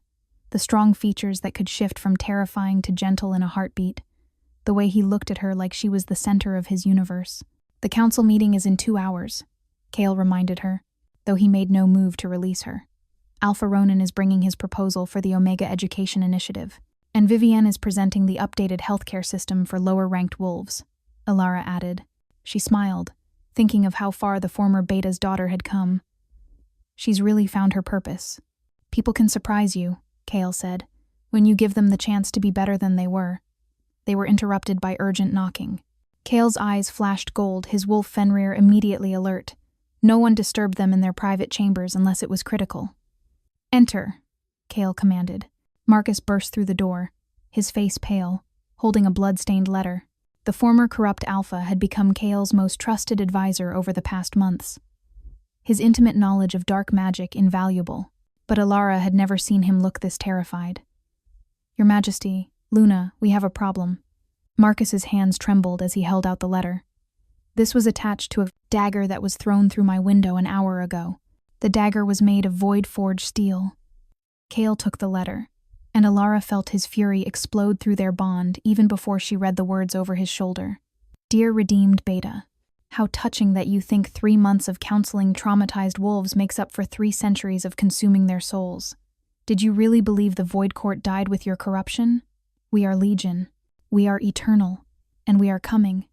the strong features that could shift from terrifying to gentle in a heartbeat, the way he looked at her like she was the center of his universe. "The council meeting is in 2 hours, Kale reminded her, though he made no move to release her. Alpha Ronan is bringing his proposal for the Omega Education Initiative, and Vivienne is presenting the updated healthcare system for lower-ranked wolves," Elara added. She smiled, thinking of how far the former Beta's daughter had come. "She's really found her purpose. People can surprise you, Kale said, when you give them the chance to be better than they were. They were interrupted by urgent knocking. Kale's eyes flashed gold, his wolf Fenrir immediately alert. No one disturbed them in their private chambers unless it was critical. Enter, Kale commanded. Marcus burst through the door, his face pale, holding a blood-stained letter. The former corrupt alpha had become Kale's most trusted advisor over the past months. His intimate knowledge of dark magic invaluable, but Elara had never seen him look this terrified. Your Majesty, Luna, we have a problem. Marcus's hands trembled as he held out the letter. This was attached to a dagger that was thrown through my window an hour ago. The dagger was made of void-forged steel. Kale took the letter, and Elara felt his fury explode through their bond even before she read the words over his shoulder. Dear redeemed Beta, how touching that you think 3 months of counseling traumatized wolves makes up for 3 centuries of consuming their souls. Did you really believe the Void Court died with your corruption? We are Legion. We are eternal. And we are coming.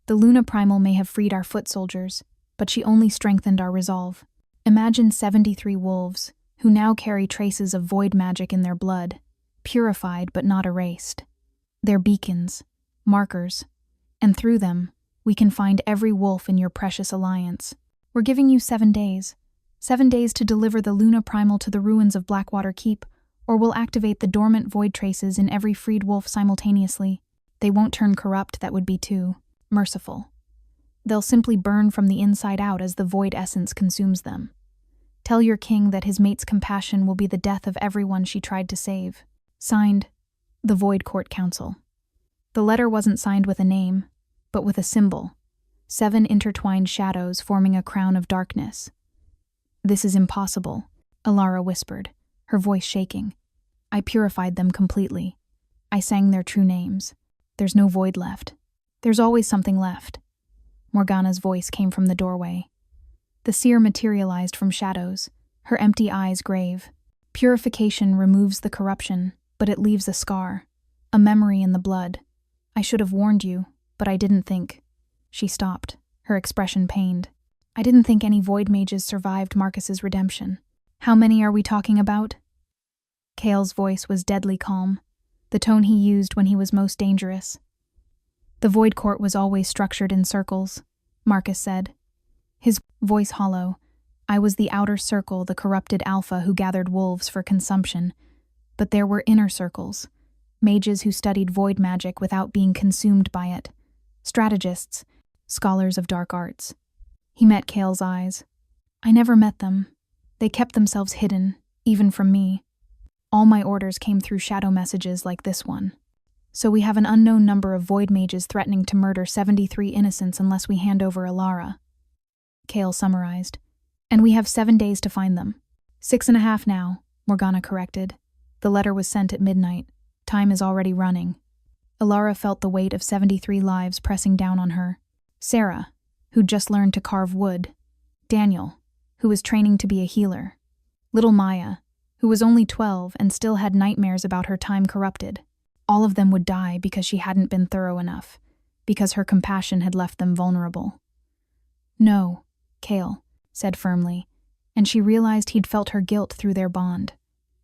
The Luna Primal may have freed our foot soldiers, but she only strengthened our resolve. Imagine 73 wolves, who now carry traces of void magic in their blood, purified but not erased. They're beacons, markers, and through them, we can find every wolf in your precious alliance. We're giving you 7 days. 7 days to deliver the Luna Primal to the ruins of Blackwater Keep, or we'll activate the dormant void traces in every freed wolf simultaneously. They won't turn corrupt, that would be too merciful. They'll simply burn from the inside out as the void essence consumes them. Tell your king that his mate's compassion will be the death of everyone she tried to save. Signed, the Void Court Council. The letter wasn't signed with a name, but with a symbol. 7 intertwined shadows forming a crown of darkness. This is impossible, Elara whispered, her voice shaking. I purified them completely. I sang their true names. There's no void left. There's always something left. Morgana's voice came from the doorway. The seer materialized from shadows, her empty eyes grave. Purification removes the corruption, but it leaves a scar, a memory in the blood. I should have warned you, but I didn't think. She stopped, her expression pained. I didn't think any void mages survived Marcus's redemption. How many are we talking about? Kale's voice was deadly calm, the tone he used when he was most dangerous. The Void Court was always structured in circles, Marcus said, his voice hollow. I was the outer circle, the corrupted alpha who gathered wolves for consumption. But there were inner circles, mages who studied void magic without being consumed by it, strategists, scholars of dark arts. He met Kale's eyes. I never met them. They kept themselves hidden, even from me. All my orders came through shadow messages like this one. So we have an unknown number of void mages threatening to murder 73 innocents unless we hand over Elara. Kale summarized. And we have 7 days to find them. 6.5 now, Morgana corrected. The letter was sent at midnight. Time is already running. Elara felt the weight of 73 lives pressing down on her. Sarah, who'd just learned to carve wood. Daniel, who was training to be a healer. Little Maya, who was only 12 and still had nightmares about her time corrupted. All of them would die because she hadn't been thorough enough, because her compassion had left them vulnerable. No, Kale said firmly, and she realized he'd felt her guilt through their bond.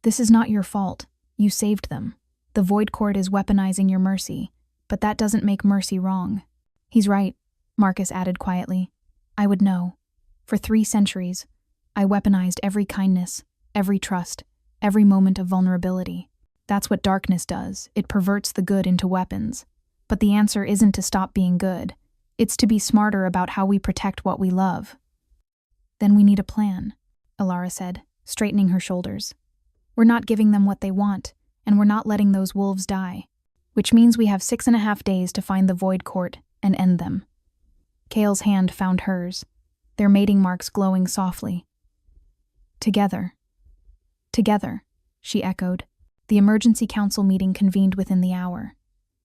This is not your fault. You saved them. The Void Court is weaponizing your mercy, but that doesn't make mercy wrong. He's right, Marcus added quietly. I would know. For 3 centuries, I weaponized every kindness, every trust, every moment of vulnerability. That's what darkness does. It perverts the good into weapons. But the answer isn't to stop being good. It's to be smarter about how we protect what we love. Then we need a plan, Elara said, straightening her shoulders. We're not giving them what they want, and we're not letting those wolves die, which means we have 6.5 days to find the Void Court and end them. Kale's hand found hers, their mating marks glowing softly. Together, she echoed. The emergency council meeting convened within the hour.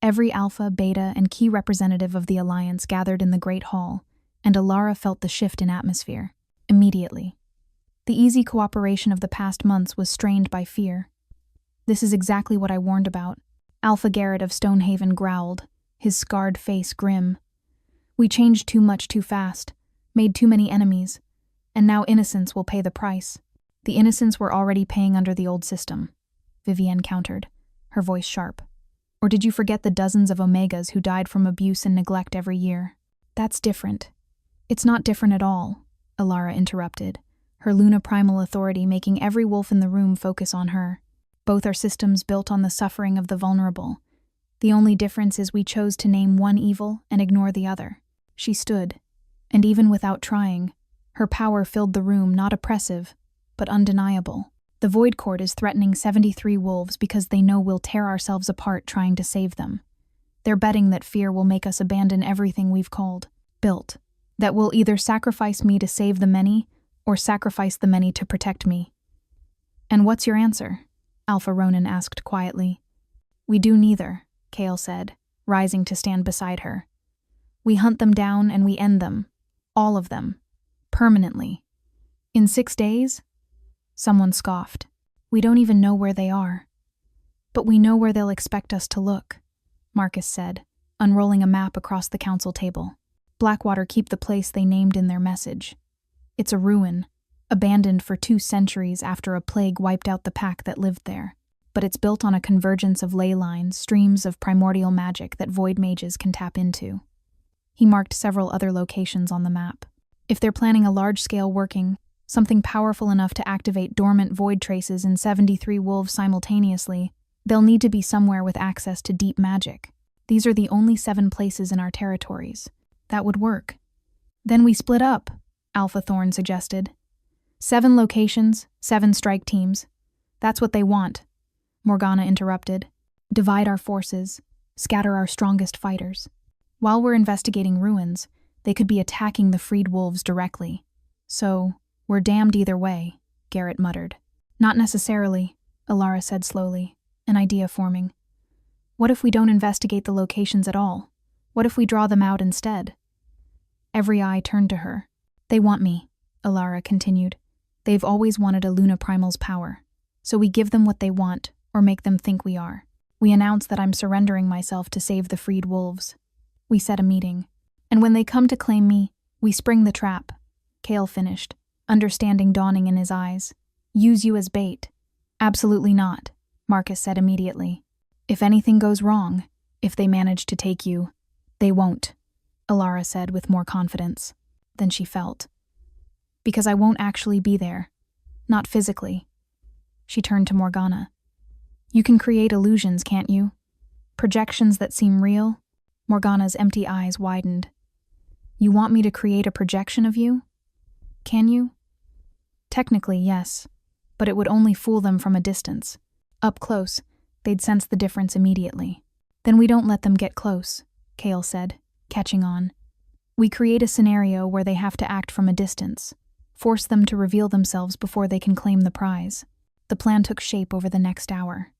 Every alpha, beta, and key representative of the Alliance gathered in the Great Hall, and Elara felt the shift in atmosphere. Immediately. The easy cooperation of the past months was strained by fear. This is exactly what I warned about. Alpha Garrett of Stonehaven growled, his scarred face grim. We changed too much too fast, made too many enemies, and now innocents will pay the price. The innocents were already paying under the old system, Vivienne countered, her voice sharp. Or did you forget the dozens of Omegas who died from abuse and neglect every year? That's different. It's not different at all, Elara interrupted, her Luna primal authority making every wolf in the room focus on her. Both are systems built on the suffering of the vulnerable. The only difference is we chose to name one evil and ignore the other. She stood, and even without trying, her power filled the room, not oppressive, but undeniable. The Void Court is threatening 73 wolves because they know we'll tear ourselves apart trying to save them. They're betting that fear will make us abandon everything we've built. That we'll either sacrifice me to save the many, or sacrifice the many to protect me. And what's your answer? Alpha Ronan asked quietly. We do neither, Kale said, rising to stand beside her. We hunt them down and we end them. All of them. Permanently. In 6 days? Someone scoffed. We don't even know where they are. But we know where they'll expect us to look, Marcus said, unrolling a map across the council table. Blackwater keep the place they named in their message. It's a ruin, abandoned for 2 centuries after a plague wiped out the pack that lived there. But it's built on a convergence of ley lines, streams of primordial magic that void mages can tap into. He marked several other locations on the map. If they're planning a large-scale working, something powerful enough to activate dormant void traces in 73 wolves simultaneously, they'll need to be somewhere with access to deep magic. These are the only 7 places in our territories. That would work. Then we split up, Alpha Thorn suggested. 7 locations, 7 strike teams. That's what they want, Morgana interrupted. Divide our forces, scatter our strongest fighters. While we're investigating ruins, they could be attacking the freed wolves directly. So, we're damned either way, Garrett muttered. Not necessarily, Elara said slowly, an idea forming. What if we don't investigate the locations at all? What if we draw them out instead? Every eye turned to her. They want me, Elara continued. They've always wanted a Luna Primal's power. So we give them what they want, or make them think we are. We announce that I'm surrendering myself to save the freed wolves. We set a meeting. And when they come to claim me, we spring the trap. Kale finished, understanding dawning in his eyes. Use you as bait. Absolutely not, Marcus said immediately. If anything goes wrong, if they manage to take you, they won't, Elara said with more confidence than she felt. Because I won't actually be there. Not physically. She turned to Morgana. You can create illusions, can't you? Projections that seem real? Morgana's empty eyes widened. You want me to create a projection of you? Can you? Technically, yes, but it would only fool them from a distance. Up close, they'd sense the difference immediately. Then we don't let them get close, Kale said, catching on. We create a scenario where they have to act from a distance, force them to reveal themselves before they can claim the prize. The plan took shape over the next hour.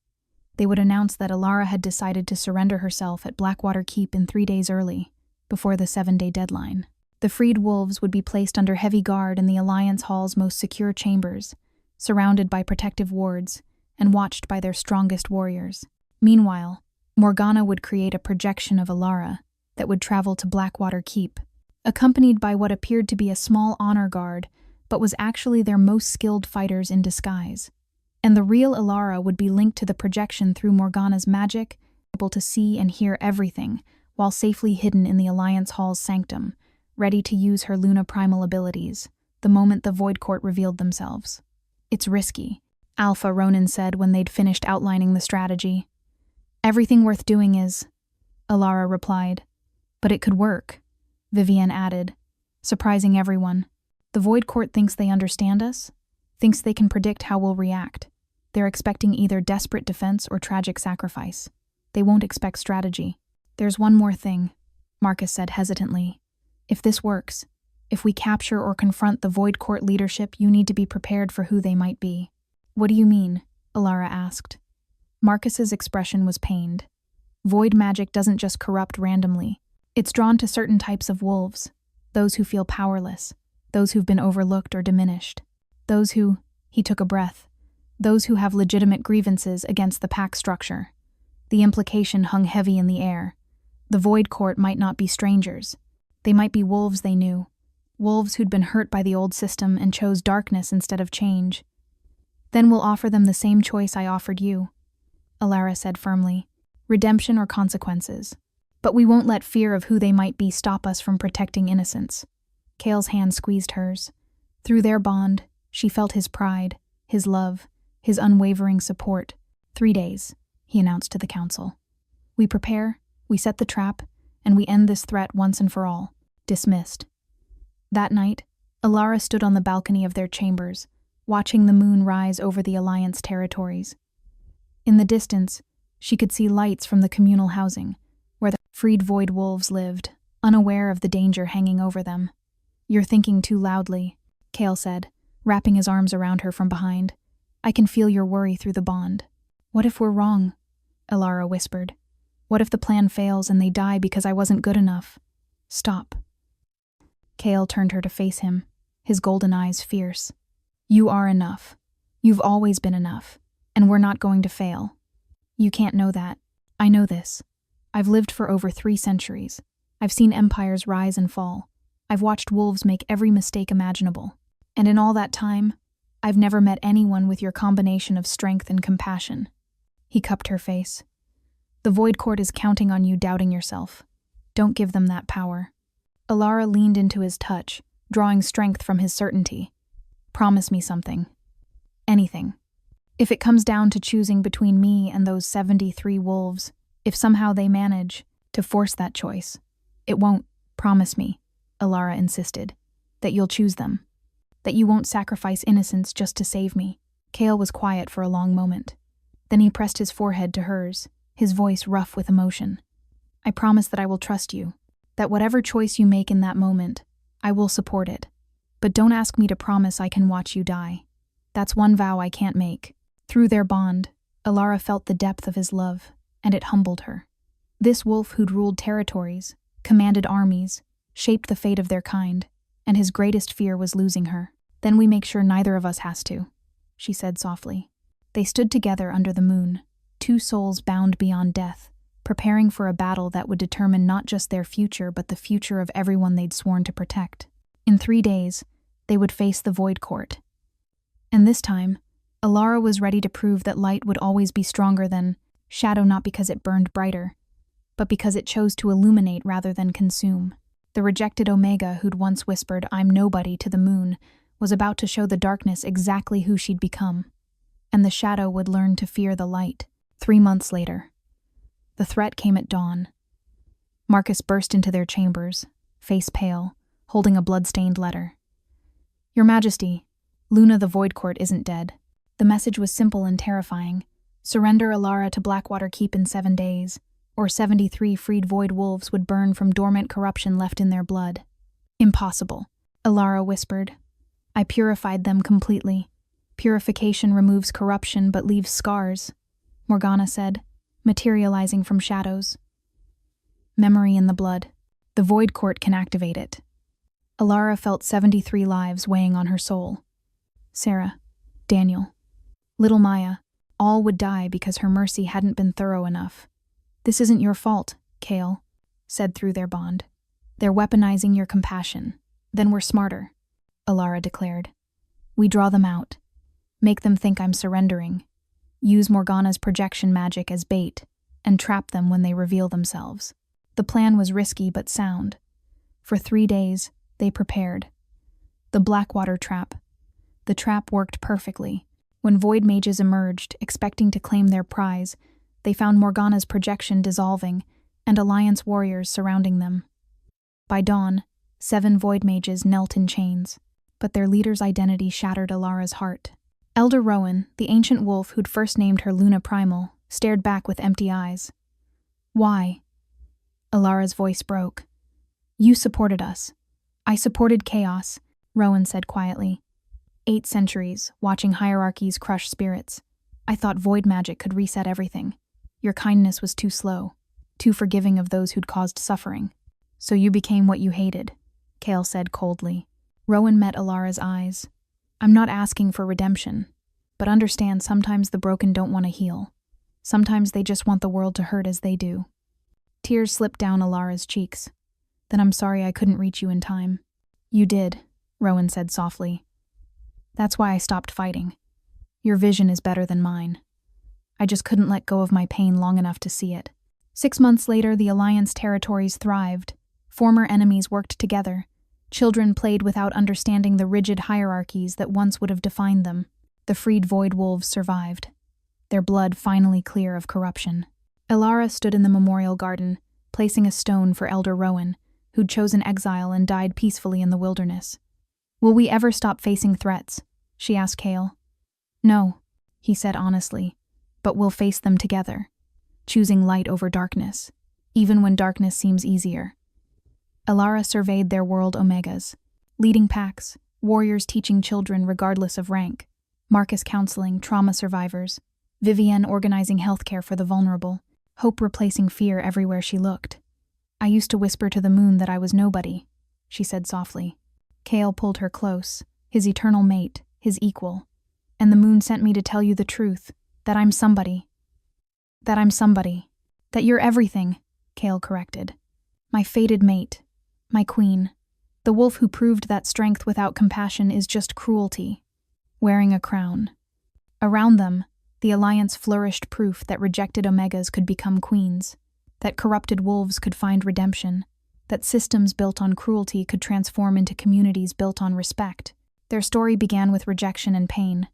They would announce that Elara had decided to surrender herself at Blackwater Keep in 3 days early, before the 7-day deadline. The freed wolves would be placed under heavy guard in the Alliance Hall's most secure chambers, surrounded by protective wards, and watched by their strongest warriors. Meanwhile, Morgana would create a projection of Elara that would travel to Blackwater Keep, accompanied by what appeared to be a small honor guard, but was actually their most skilled fighters in disguise. And the real Elara would be linked to the projection through Morgana's magic, able to see and hear everything, while safely hidden in the Alliance Hall's sanctum, ready to use her Luna Primal abilities, the moment the Void Court revealed themselves. It's risky, Alpha Ronan said when they'd finished outlining the strategy. Everything worth doing is, Elara replied. But it could work, Vivienne added, surprising everyone. The Void Court thinks they understand us, thinks they can predict how we'll react. They're expecting either desperate defense or tragic sacrifice. They won't expect strategy. There's one more thing, Marcus said hesitantly. If this works, if we capture or confront the Void Court leadership, you need to be prepared for who they might be. What do you mean? Elara asked. Marcus's expression was pained. Void magic doesn't just corrupt randomly. It's drawn to certain types of wolves, those who feel powerless, those who've been overlooked or diminished, those who, he took a breath, those who have legitimate grievances against the pack structure. The implication hung heavy in the air. The Void Court might not be strangers. They might be wolves they knew, wolves who'd been hurt by the old system and chose darkness instead of change. Then we'll offer them the same choice I offered you, Elara said firmly. Redemption or consequences. But we won't let fear of who they might be stop us from protecting innocence. Kale's hand squeezed hers. Through their bond, she felt his pride, his love, his unwavering support. 3 days, he announced to the council. We prepare, we set the trap, and we end this threat once and for all. Dismissed. That night, Elara stood on the balcony of their chambers, watching the moon rise over the Alliance territories. In the distance, she could see lights from the communal housing, where the freed void wolves lived, unaware of the danger hanging over them. You're thinking too loudly, Kale said, wrapping his arms around her from behind. I can feel your worry through the bond. What if we're wrong? Elara whispered. What if the plan fails and they die because I wasn't good enough? Stop. Kale turned her to face him, his golden eyes fierce. You are enough. You've always been enough, and we're not going to fail. You can't know that. I know this. I've lived for over 3 centuries. I've seen empires rise and fall. I've watched wolves make every mistake imaginable. And in all that time, I've never met anyone with your combination of strength and compassion. He cupped her face. The Void Court is counting on you doubting yourself. Don't give them that power. Elara leaned into his touch, drawing strength from his certainty. Promise me something. Anything. If it comes down to choosing between me and those 73 wolves, if somehow they manage to force that choice, it won't, promise me, Elara insisted, that you'll choose them. That you won't sacrifice innocence just to save me. Kale was quiet for a long moment. Then he pressed his forehead to hers, his voice rough with emotion. I promise that I will trust you, that whatever choice you make in that moment, I will support it. But don't ask me to promise I can watch you die. That's one vow I can't make. Through their bond, Elara felt the depth of his love, and it humbled her. This wolf who'd ruled territories, commanded armies, shaped the fate of their kind, and his greatest fear was losing her. Then we make sure neither of us has to, she said softly. They stood together under the moon, 2 souls bound beyond death, preparing for a battle that would determine not just their future but the future of everyone they'd sworn to protect. In 3 days, they would face the Void Court. And this time, Elara was ready to prove that light would always be stronger than shadow, not because it burned brighter, but because it chose to illuminate rather than consume. The rejected Omega who'd once whispered, "I'm nobody," to the moon, was about to show the darkness exactly who she'd become. And the shadow would learn to fear the light. 3 months later. The threat came at dawn. Marcus burst into their chambers, face pale, holding a blood-stained letter. Your Majesty, Luna the Void Court isn't dead. The message was simple and terrifying. Surrender Elara to Blackwater Keep in 7 days, or 73 freed void wolves would burn from dormant corruption left in their blood. Impossible, Elara whispered. I purified them completely. Purification removes corruption but leaves scars, Morgana said, materializing from shadows. Memory in the blood. The Void Court can activate it. Elara felt 73 lives weighing on her soul. Sarah, Daniel, little Maya, all would die because her mercy hadn't been thorough enough. This isn't your fault, Kale said through their bond. They're weaponizing your compassion. Then we're smarter, Elara declared. We draw them out. Make them think I'm surrendering. Use Morgana's projection magic as bait, and trap them when they reveal themselves. The plan was risky but sound. For 3 days, they prepared. The Blackwater trap. The trap worked perfectly. When void mages emerged, expecting to claim their prize, they found Morgana's projection dissolving and Alliance warriors surrounding them. By dawn, 7 void mages knelt in chains, but their leader's identity shattered Elara's heart. Elder Rowan, the ancient wolf who'd first named her Luna Primal, stared back with empty eyes. Why? Elara's voice broke. You supported us. I supported chaos, Rowan said quietly. 8 centuries, watching hierarchies crush spirits. I thought void magic could reset everything. Your kindness was too slow, too forgiving of those who'd caused suffering. So you became what you hated, Kale said coldly. Rowan met Elara's eyes. I'm not asking for redemption, but understand sometimes the broken don't want to heal. Sometimes they just want the world to hurt as they do. Tears slipped down Elara's cheeks. Then I'm sorry I couldn't reach you in time. You did, Rowan said softly. That's why I stopped fighting. Your vision is better than mine. I just couldn't let go of my pain long enough to see it. 6 months later, the Alliance territories thrived. Former enemies worked together. Children played without understanding the rigid hierarchies that once would have defined them. The freed void wolves survived, their blood finally clear of corruption. Elara stood in the memorial garden, placing a stone for Elder Rowan, who'd chosen exile and died peacefully in the wilderness. "Will we ever stop facing threats?" she asked Kale. "No," he said honestly, "but we'll face them together, choosing light over darkness, even when darkness seems easier." Elara surveyed their world Omegas, leading packs, warriors teaching children regardless of rank, Marcus counseling trauma survivors, Vivienne organizing healthcare for the vulnerable, hope replacing fear everywhere she looked. "I used to whisper to the moon that I was nobody," she said softly. Kale pulled her close, his eternal mate, his equal. "And the moon sent me to tell you the truth, that I'm somebody. That I'm somebody. That you're everything," Kale corrected. "My fated mate. My queen. The wolf who proved that strength without compassion is just cruelty. Wearing a crown." Around them, the Alliance flourished proof that rejected Omegas could become queens, that corrupted wolves could find redemption, that systems built on cruelty could transform into communities built on respect. Their story began with rejection and pain,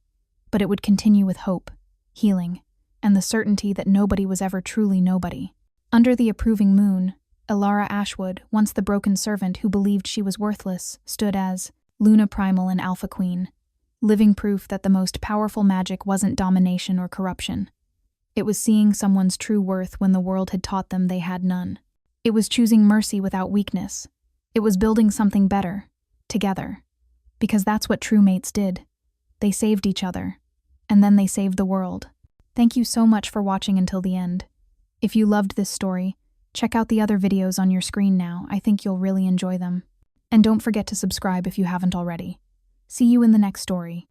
but it would continue with hope, healing, and the certainty that nobody was ever truly nobody. Under the approving moon, Elara Ashwood, once the broken servant who believed she was worthless, stood as Luna Primal and Alpha Queen, living proof that the most powerful magic wasn't domination or corruption. It was seeing someone's true worth when the world had taught them they had none. It was choosing mercy without weakness. It was building something better, together. Because that's what true mates did. They saved each other, and then they saved the world. Thank you so much for watching until the end. If you loved this story, check out the other videos on your screen now. I think you'll really enjoy them. And don't forget to subscribe if you haven't already. See you in the next story.